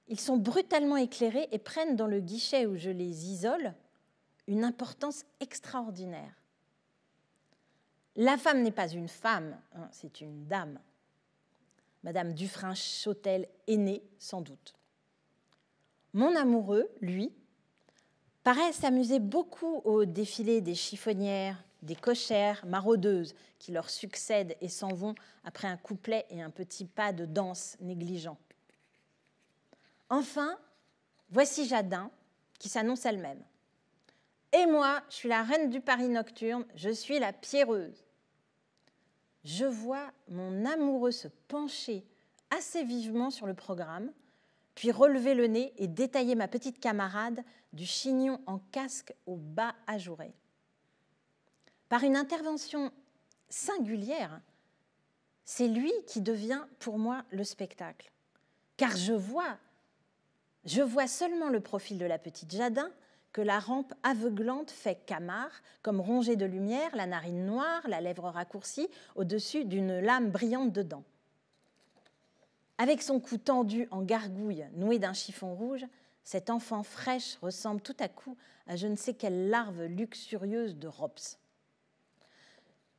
Ils sont brutalement éclairés et prennent dans le guichet où je les isole une importance extraordinaire. La femme n'est pas une femme, hein, c'est une dame. Madame Dufresne-Chautel aînée, sans doute. Mon amoureux, lui, paraît s'amuser beaucoup au défilé des chiffonnières, des cochères maraudeuses qui leur succèdent et s'en vont après un couplet et un petit pas de danse négligent. Enfin, voici Jadin qui s'annonce elle-même. Et moi, je suis la reine du Paris nocturne, je suis la pierreuse. Je vois mon amoureux se pencher assez vivement sur le programme, puis relever le nez et détailler ma petite camarade du chignon en casque au bas ajouré. Par une intervention singulière, c'est lui qui devient pour moi le spectacle. Car je vois seulement le profil de la petite Jadin, que la rampe aveuglante fait camard, comme rongée de lumière, la narine noire, la lèvre raccourcie, au-dessus d'une lame brillante de dents. Avec son cou tendu en gargouille, noué d'un chiffon rouge, cette enfant fraîche ressemble tout à coup à je ne sais quelle larve luxurieuse de Rops.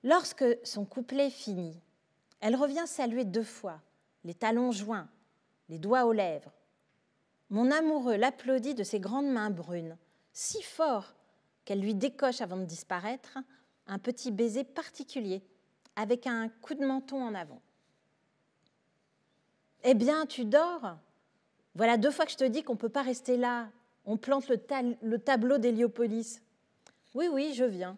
Lorsque son couplet finit, elle revient saluer 2 fois, les talons joints, les doigts aux lèvres. Mon amoureux l'applaudit de ses grandes mains brunes, si fort qu'elle lui décoche avant de disparaître un petit baiser particulier avec un coup de menton en avant. « Eh bien, tu dors ? Voilà 2 fois que je te dis qu'on ne peut pas rester là. On plante le tableau d'Héliopolis. »« Oui, oui, je viens. »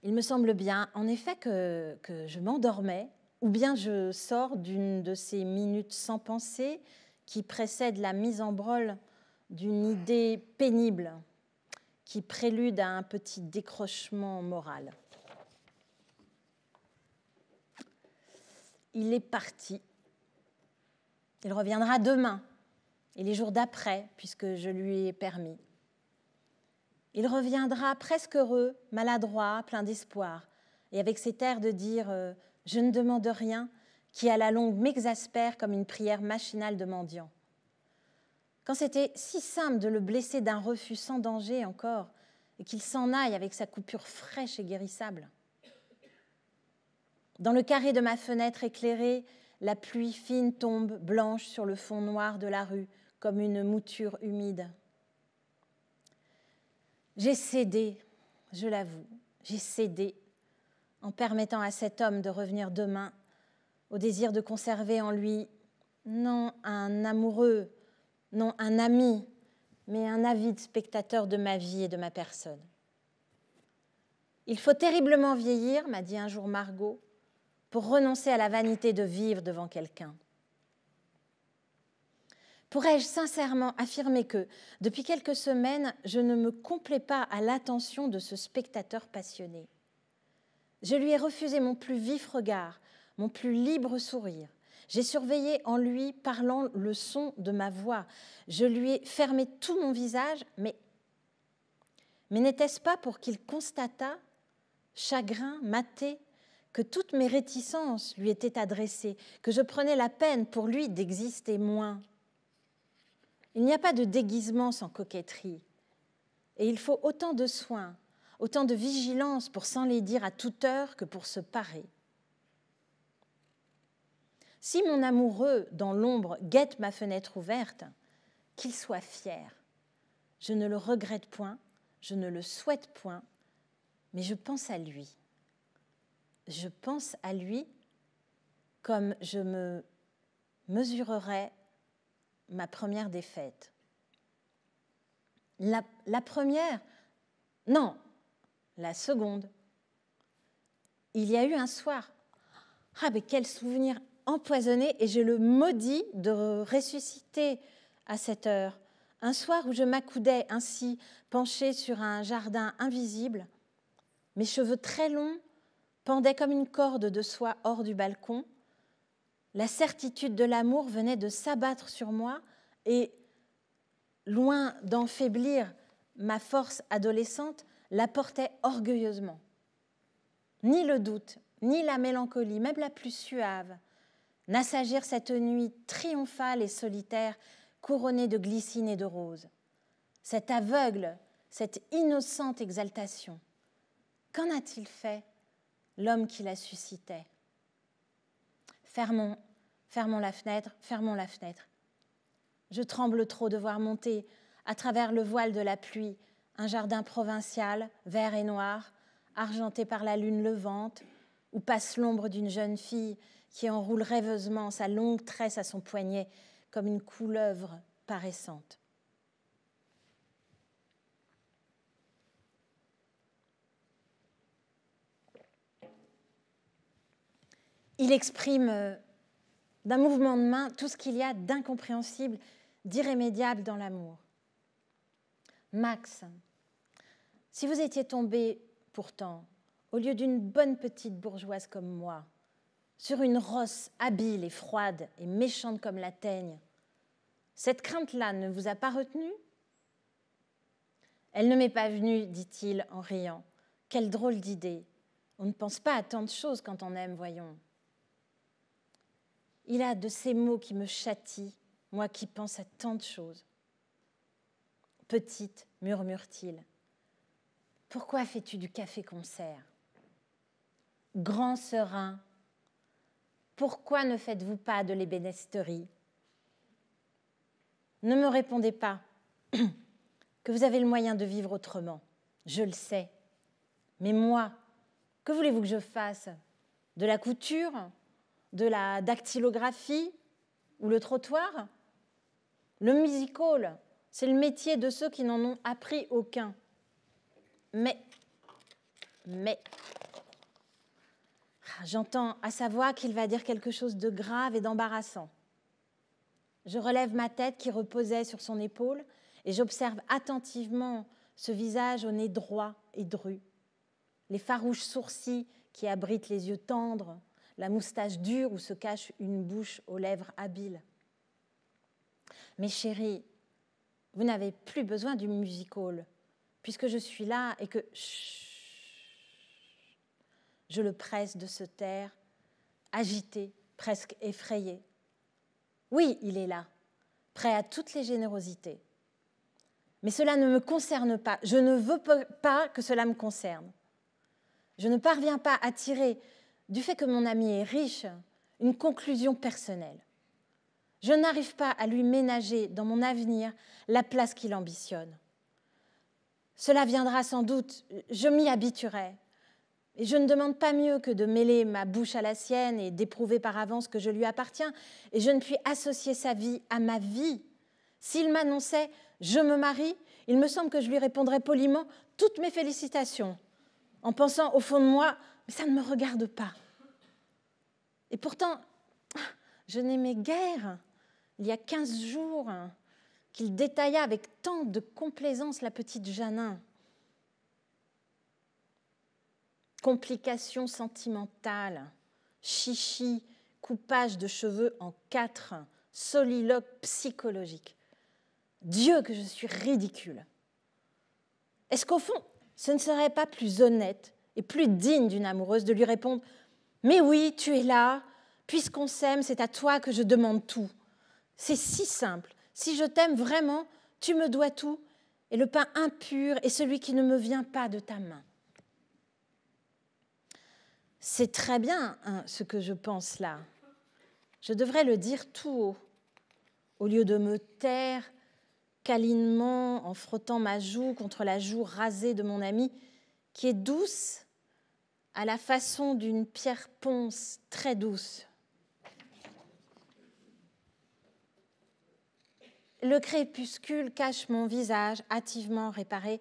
Il me semble bien, en effet, que je m'endormais, ou bien je sors d'une de ces minutes sans pensée qui précèdent la mise en branle d'une idée pénible, qui prélude à un petit décrochement moral. Il est parti. Il reviendra demain et les jours d'après, puisque je lui ai permis. Il reviendra presque heureux, maladroit, plein d'espoir, et avec cet air de dire « je ne demande rien », qui à la longue m'exaspère comme une prière machinale de mendiant. Quand c'était si simple de le blesser d'un refus sans danger encore, et qu'il s'en aille avec sa coupure fraîche et guérissable. Dans le carré de ma fenêtre éclairée, la pluie fine tombe blanche sur le fond noir de la rue, comme une mouture humide. J'ai cédé, je l'avoue, j'ai cédé en permettant à cet homme de revenir demain au désir de conserver en lui non un amoureux, non un ami, mais un avide spectateur de ma vie et de ma personne. Il faut terriblement vieillir, m'a dit un jour Margot, pour renoncer à la vanité de vivre devant quelqu'un. Pourrais-je sincèrement affirmer que, depuis quelques semaines, je ne me complais pas à l'attention de ce spectateur passionné. Je lui ai refusé mon plus vif regard, mon plus libre sourire. J'ai surveillé en lui parlant le son de ma voix. Je lui ai fermé tout mon visage, mais n'était-ce pas pour qu'il constatât, chagrin, maté, que toutes mes réticences lui étaient adressées, que je prenais la peine pour lui d'exister moins? Il n'y a pas de déguisement sans coquetterie, et il faut autant de soin, autant de vigilance pour s'enlaidir à toute heure que pour se parer. Si mon amoureux, dans l'ombre, guette ma fenêtre ouverte, qu'il soit fier. Je ne le regrette point, je ne le souhaite point, mais je pense à lui. Je pense à lui comme je me mesurerais ma première défaite. La première, non, la seconde. Il y a eu un soir, mais quel souvenir empoisonné, et je le maudis de ressusciter à cette heure. Un soir où je m'accoudais ainsi, penchée sur un jardin invisible, mes cheveux très longs pendaient comme une corde de soie hors du balcon. La certitude de l'amour venait de s'abattre sur moi et, loin d'en faiblir ma force adolescente, la portait orgueilleusement. Ni le doute, ni la mélancolie, même la plus suave, n'assagirent cette nuit triomphale et solitaire couronnée de glycine et de roses. Cette aveugle, cette innocente exaltation. Qu'en a-t-il fait, l'homme qui la suscitait? Fermons la fenêtre, fermons la fenêtre. Je tremble trop de voir monter, à travers le voile de la pluie, un jardin provincial, vert et noir, argenté par la lune levante, où passe l'ombre d'une jeune fille qui enroule rêveusement sa longue tresse à son poignet comme une couleuvre paraissante. Il exprime d'un mouvement de main tout ce qu'il y a d'incompréhensible, d'irrémédiable dans l'amour. Max, si vous étiez tombé pourtant, au lieu d'une bonne petite bourgeoise comme moi, sur une rosse habile et froide et méchante comme la teigne, cette crainte-là ne vous a pas retenu? Elle ne m'est pas venue, dit-il en riant. Quelle drôle d'idée. On ne pense pas à tant de choses quand on aime, voyons. Il a de ces mots qui me châtient, moi qui pense à tant de choses. Petite, murmure-t-il, pourquoi fais-tu du café-concert? Grand serein, pourquoi ne faites-vous pas de l'ébénisterie? Ne me répondez pas que vous avez le moyen de vivre autrement, je le sais. Mais moi, que voulez-vous que je fasse? De la couture? De la dactylographie? Ou le trottoir? Le music-hall, c'est le métier de ceux qui n'en ont appris aucun. Mais, j'entends à sa voix qu'il va dire quelque chose de grave et d'embarrassant. Je relève ma tête qui reposait sur son épaule et j'observe attentivement ce visage au nez droit et dru, les farouches sourcils qui abritent les yeux tendres, la moustache dure où se cache une bouche aux lèvres habiles. Mais chérie, vous n'avez plus besoin du music-hall, puisque je suis là et que... Je le presse de se taire, agité, presque effrayé. Oui, il est là, prêt à toutes les générosités. Mais cela ne me concerne pas. Je ne veux pas que cela me concerne. Je ne parviens pas à tirer, du fait que mon ami est riche, une conclusion personnelle. Je n'arrive pas à lui ménager dans mon avenir la place qu'il ambitionne. Cela viendra sans doute, je m'y habituerai. Et je ne demande pas mieux que de mêler ma bouche à la sienne et d'éprouver par avance que je lui appartiens. Et je ne puis associer sa vie à ma vie. S'il m'annonçait « je me marie », il me semble que je lui répondrais poliment « toutes mes félicitations », en pensant au fond de moi « mais ça ne me regarde pas ». Et pourtant, je n'aimais guère il y a 15 jours, qu'il détailla avec tant de complaisance la petite Jeannin. Complications sentimentales, chichi, coupage de cheveux en 4, soliloque psychologique. Dieu, que je suis ridicule. Est-ce qu'au fond, ce ne serait pas plus honnête et plus digne d'une amoureuse de lui répondre « Mais oui, tu es là, puisqu'on s'aime, c'est à toi que je demande tout. C'est si simple. Si je t'aime vraiment, tu me dois tout, et le pain impur est celui qui ne me vient pas de ta main. » C'est très bien ce que je pense là. Je devrais le dire tout haut, au lieu de me taire câlinement en frottant ma joue contre la joue rasée de mon ami, qui est douce à la façon d'une pierre ponce très douce. Le crépuscule cache mon visage hâtivement réparé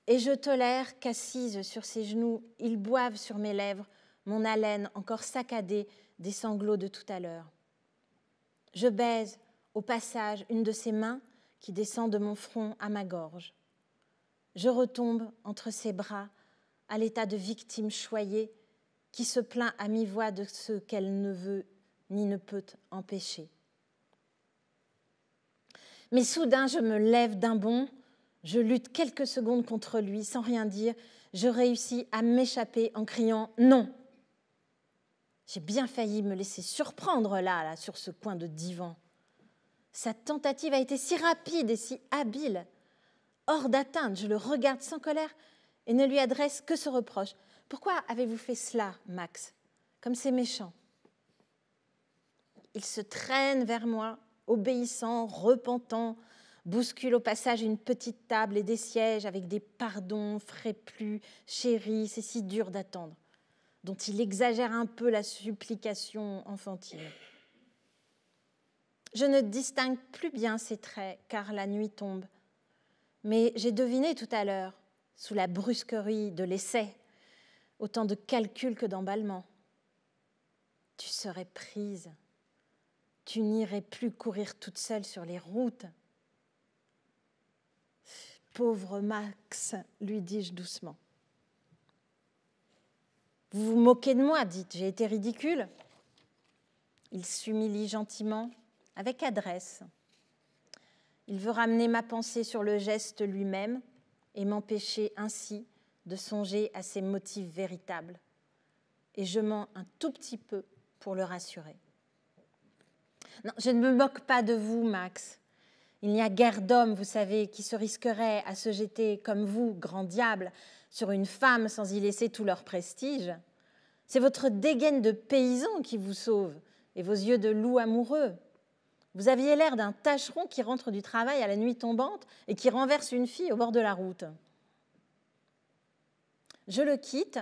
et je tolère qu'assise sur ses genoux, il boive sur mes lèvres mon haleine encore saccadée des sanglots de tout à l'heure. Je baise au passage une de ses mains qui descend de mon front à ma gorge. Je retombe entre ses bras à l'état de victime choyée qui se plaint à mi-voix de ce qu'elle ne veut ni ne peut empêcher. Mais soudain, je me lève d'un bond, je lutte quelques secondes contre lui sans rien dire, je réussis à m'échapper en criant « non ». J'ai bien failli me laisser surprendre là, sur ce coin de divan. Sa tentative a été si rapide et si habile. Hors d'atteinte, je le regarde sans colère et ne lui adresse que ce reproche. « Pourquoi avez-vous fait cela, Max ? Comme c'est méchant. » Il se traîne vers moi, obéissant, repentant, bouscule au passage une petite table et des sièges avec des pardons, frais-plus, chéris, c'est si dur d'attendre, dont il exagère un peu la supplication enfantine. Je ne distingue plus bien ses traits, car la nuit tombe. Mais j'ai deviné tout à l'heure, sous la brusquerie de l'essai, autant de calculs que d'emballement. Tu serais prise. Tu n'irais plus courir toute seule sur les routes. Pauvre Max, lui dis-je doucement. Vous vous moquez de moi, dites, j'ai été ridicule. Il s'humilie gentiment, avec adresse. Il veut ramener ma pensée sur le geste lui-même et m'empêcher ainsi de songer à ses motifs véritables. Et je mens un tout petit peu pour le rassurer. Non, je ne me moque pas de vous, Max. Il n'y a guère d'hommes, vous savez, qui se risqueraient à se jeter comme vous, grand diable, sur une femme sans y laisser tout leur prestige. C'est votre dégaine de paysan qui vous sauve et vos yeux de loup amoureux. Vous aviez l'air d'un tâcheron qui rentre du travail à la nuit tombante et qui renverse une fille au bord de la route. Je le quitte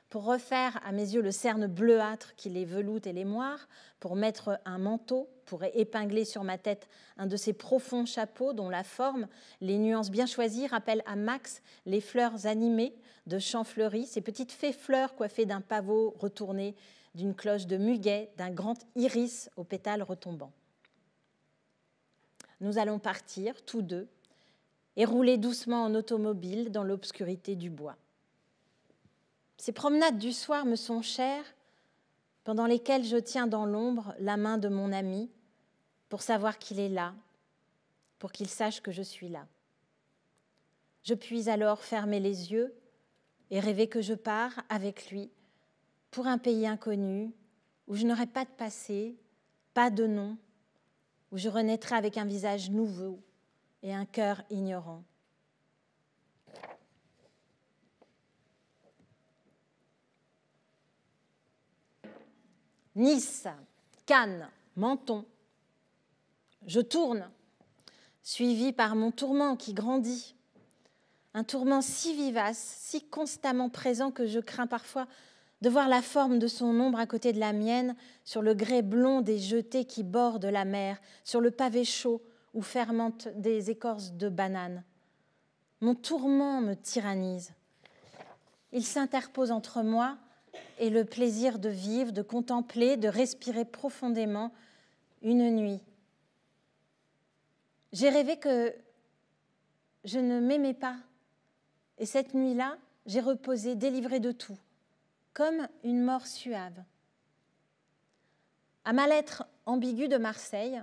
pour refaire à mes yeux le cerne bleuâtre qui les veloute et les moire, pour mettre un manteau, pour épingler sur ma tête un de ces profonds chapeaux dont la forme, les nuances bien choisies rappellent à Max les fleurs animées de champs fleuris, ces petites fées fleurs coiffées d'un pavot retourné, d'une cloche de muguet, d'un grand iris aux pétales retombants. Nous allons partir, tous deux, et rouler doucement en automobile dans l'obscurité du bois. Ces promenades du soir me sont chères, pendant lesquelles je tiens dans l'ombre la main de mon ami pour savoir qu'il est là, pour qu'il sache que je suis là. Je puis alors fermer les yeux et rêver que je pars avec lui pour un pays inconnu où je n'aurai pas de passé, pas de nom, où je renaîtrai avec un visage nouveau et un cœur ignorant. Nice, Cannes, Menton. Je tourne, suivi par mon tourment qui grandit. Un tourment si vivace, si constamment présent que je crains parfois de voir la forme de son ombre à côté de la mienne, sur le grès blond des jetées qui bordent la mer, sur le pavé chaud où fermentent des écorces de bananes. Mon tourment me tyrannise. Il s'interpose entre moi et le plaisir de vivre, de contempler, de respirer profondément une nuit J'ai rêvé que je ne m'aimais pas. Et cette nuit-là, j'ai reposé, délivrée de tout, comme une mort suave. À ma lettre ambiguë de Marseille,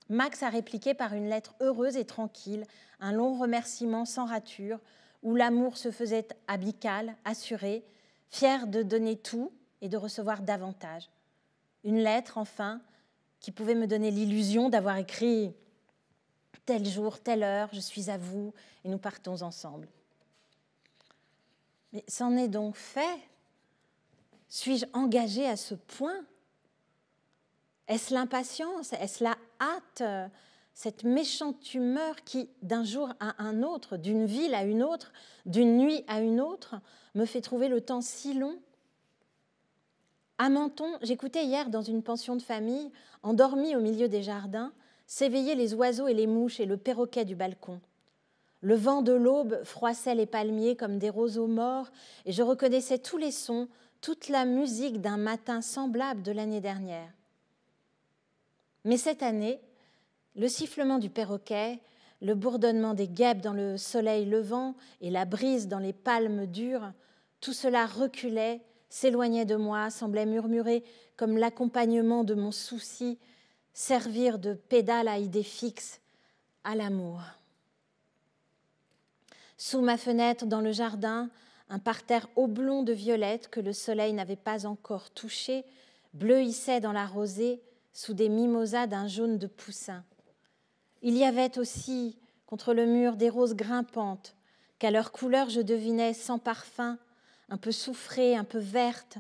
Max a répliqué par une lettre heureuse et tranquille, un long remerciement sans rature, où l'amour se faisait amical, assuré, fier de donner tout et de recevoir davantage. Une lettre, enfin, qui pouvait me donner l'illusion d'avoir écrit « Tel jour, telle heure, je suis à vous et nous partons ensemble ». Mais c'en est donc fait. Suis-je engagée à ce point ? Est-ce l'impatience ? Est-ce la hâte ? Cette méchante humeur qui, d'un jour à un autre, d'une ville à une autre, d'une nuit à une autre, me fait trouver le temps si long ? À Menton, j'écoutais hier dans une pension de famille, endormie au milieu des jardins, s'éveiller les oiseaux et les mouches et le perroquet du balcon. Le vent de l'aube froissait les palmiers comme des roseaux morts et je reconnaissais tous les sons, toute la musique d'un matin semblable de l'année dernière. Mais cette année, le sifflement du perroquet, le bourdonnement des guêpes dans le soleil levant et la brise dans les palmes dures, tout cela reculait, s'éloignait de moi, semblait murmurer comme l'accompagnement de mon souci, servir de pédale à idée fixe à l'amour. Sous ma fenêtre, dans le jardin, un parterre oblong de violettes que le soleil n'avait pas encore touché bleuissait dans la rosée sous des mimosas d'un jaune de poussin. Il y avait aussi, contre le mur, des roses grimpantes, qu'à leur couleur je devinais sans parfum, un peu soufrées, un peu vertes,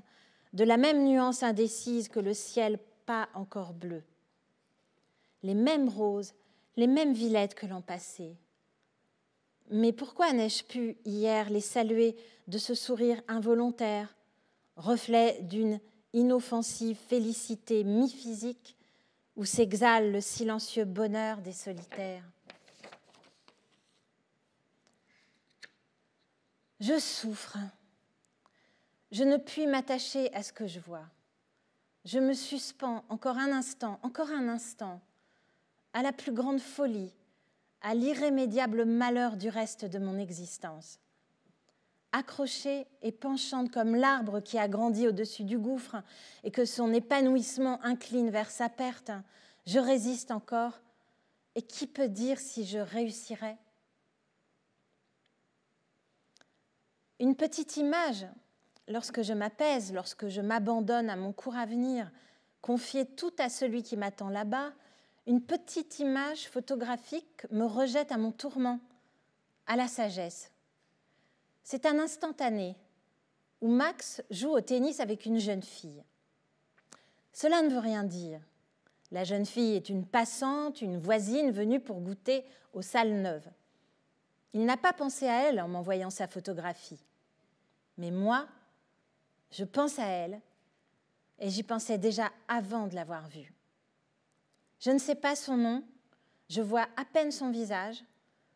de la même nuance indécise que le ciel pas encore bleu. Les mêmes roses, les mêmes violettes que l'an passé. Mais pourquoi n'ai-je pu hier les saluer de ce sourire involontaire, reflet d'une inoffensive félicité mi-physique où s'exhale le silencieux bonheur des solitaires? Je souffre. Je ne puis m'attacher à ce que je vois. Je me suspends encore un instant, à la plus grande folie, à l'irrémédiable malheur du reste de mon existence. Accrochée et penchante comme l'arbre qui a grandi au-dessus du gouffre et que son épanouissement incline vers sa perte, je résiste encore. Et qui peut dire si je réussirai ? Une petite image, lorsque je m'apaise, lorsque je m'abandonne à mon court avenir, confier tout à celui qui m'attend là-bas, une petite image photographique me rejette à mon tourment, à la sagesse. C'est un instantané où Max joue au tennis avec une jeune fille. Cela ne veut rien dire. La jeune fille est une passante, une voisine venue pour goûter aux salles neuves. Il n'a pas pensé à elle en m'envoyant sa photographie. Mais moi, je pense à elle et j'y pensais déjà avant de l'avoir vue. Je ne sais pas son nom, je vois à peine son visage,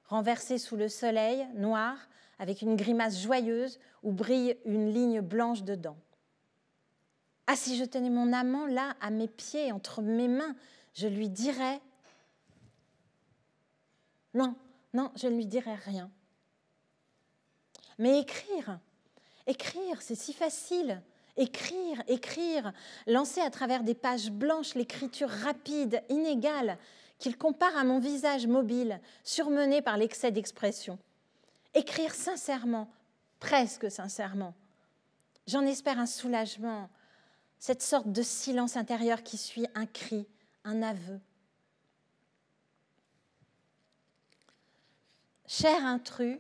renversé sous le soleil, noir, avec une grimace joyeuse où brille une ligne blanche dedans. Ah, si je tenais mon amant là, à mes pieds, entre mes mains, je lui dirais... Non, je ne lui dirais rien. Mais écrire, c'est si facile. Écrire, lancer à travers des pages blanches l'écriture rapide, inégale, qu'il compare à mon visage mobile, surmené par l'excès d'expression. Écrire sincèrement, presque sincèrement. J'en espère un soulagement, cette sorte de silence intérieur qui suit un cri, un aveu. Cher intrus,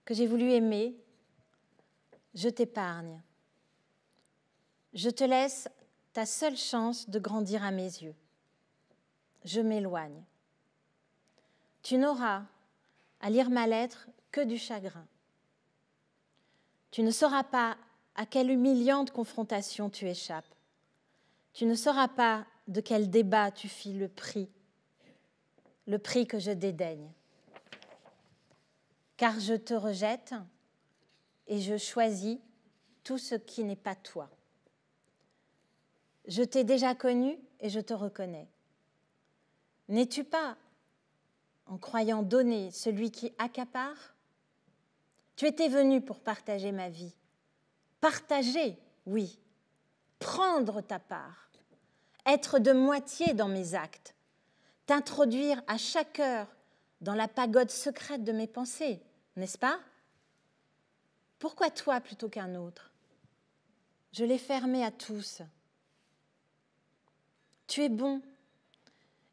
que j'ai voulu aimer, je t'épargne. Je te laisse ta seule chance de grandir à mes yeux. Je m'éloigne. Tu n'auras à lire ma lettre que du chagrin. Tu ne sauras pas à quelle humiliante confrontation tu échappes. Tu ne sauras pas de quel débat tu fis le prix que je dédaigne. Car je te rejette et je choisis tout ce qui n'est pas toi. Je t'ai déjà connu et je te reconnais. N'es-tu pas en croyant donner celui qui accapare? Tu étais venu pour partager ma vie. Partager, oui. Prendre ta part. Être de moitié dans mes actes. T'introduire à chaque heure dans la pagode secrète de mes pensées, n'est-ce pas? Pourquoi toi plutôt qu'un autre? Je l'ai fermé à tous. Tu es bon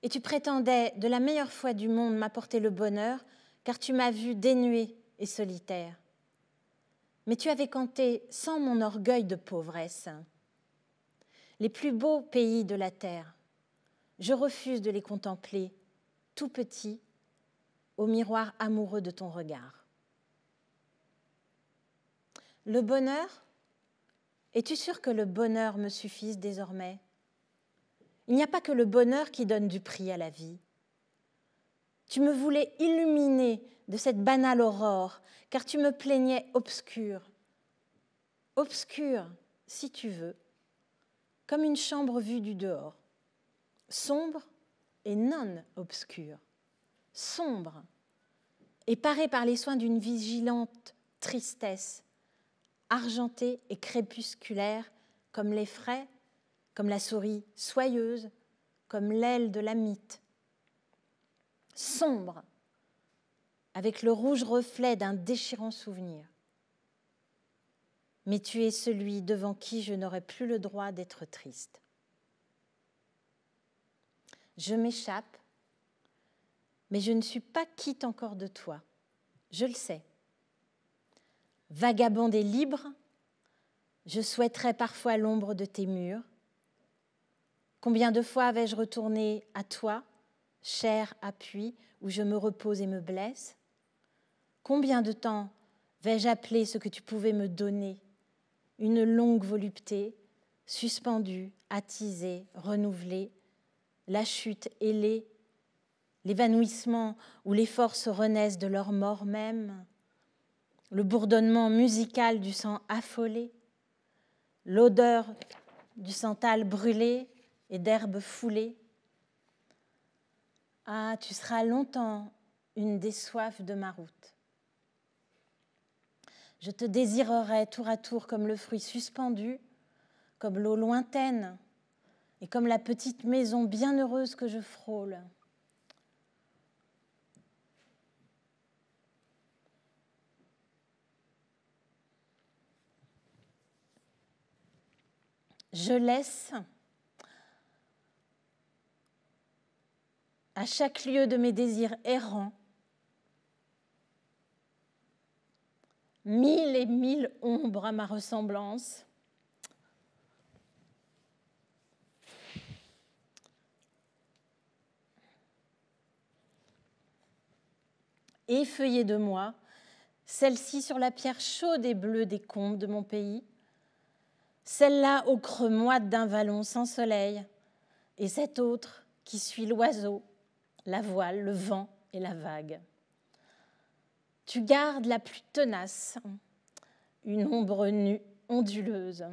et tu prétendais de la meilleure foi du monde m'apporter le bonheur car tu m'as vu dénué et solitaire. Mais tu avais compté sans mon orgueil de pauvresse. Les plus beaux pays de la terre, je refuse de les contempler, tout petits, au miroir amoureux de ton regard. Le bonheur, es-tu sûr que le bonheur me suffise désormais? Il n'y a pas que le bonheur qui donne du prix à la vie. Tu me voulais illuminer de cette banale aurore, car tu me plaignais obscure. Obscure, si tu veux, comme une chambre vue du dehors. Sombre et non obscure. Sombre et parée par les soins d'une vigilante tristesse, argentée et crépusculaire comme les frais, comme la souris soyeuse, comme l'aile de la mythe. Sombre, avec le rouge reflet d'un déchirant souvenir. Mais tu es celui devant qui je n'aurai plus le droit d'être triste. Je m'échappe, mais je ne suis pas quitte encore de toi, je le sais. Vagabonde et libre, je souhaiterais parfois l'ombre de tes murs. Combien de fois vais-je retourner à toi, cher appui, où je me repose et me blesse? Combien de temps vais-je appeler ce que tu pouvais me donner? Une longue volupté, suspendue, attisée, renouvelée, la chute ailée, l'évanouissement où les forces renaissent de leur mort même, le bourdonnement musical du sang affolé, l'odeur du santal brûlé et d'herbes foulées. Ah, tu seras longtemps une des soifs de ma route. Je te désirerai tour à tour comme le fruit suspendu, comme l'eau lointaine et comme la petite maison bienheureuse que je frôle. Je laisse à chaque lieu de mes désirs errants 1000 et 1000 ombres à ma ressemblance. Effeuillée de moi, celle-ci sur la pierre chaude et bleue des combes de mon pays, celle-là au creux moite d'un vallon sans soleil, et cette autre qui suit l'oiseau, la voile, le vent et la vague. Tu gardes la plus tenace, une ombre nue, onduleuse,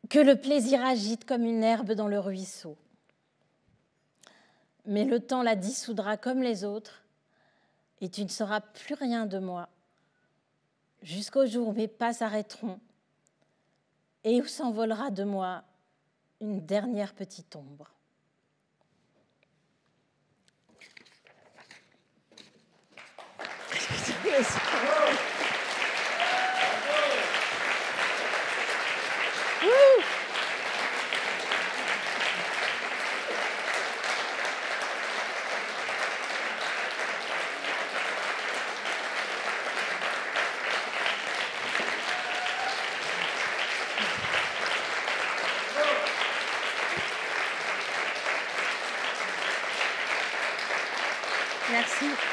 que le plaisir agite comme une herbe dans le ruisseau. Mais le temps la dissoudra comme les autres, et tu ne sauras plus rien de moi, jusqu'au jour où mes pas s'arrêteront, et où s'envolera de moi une dernière petite ombre. Merci.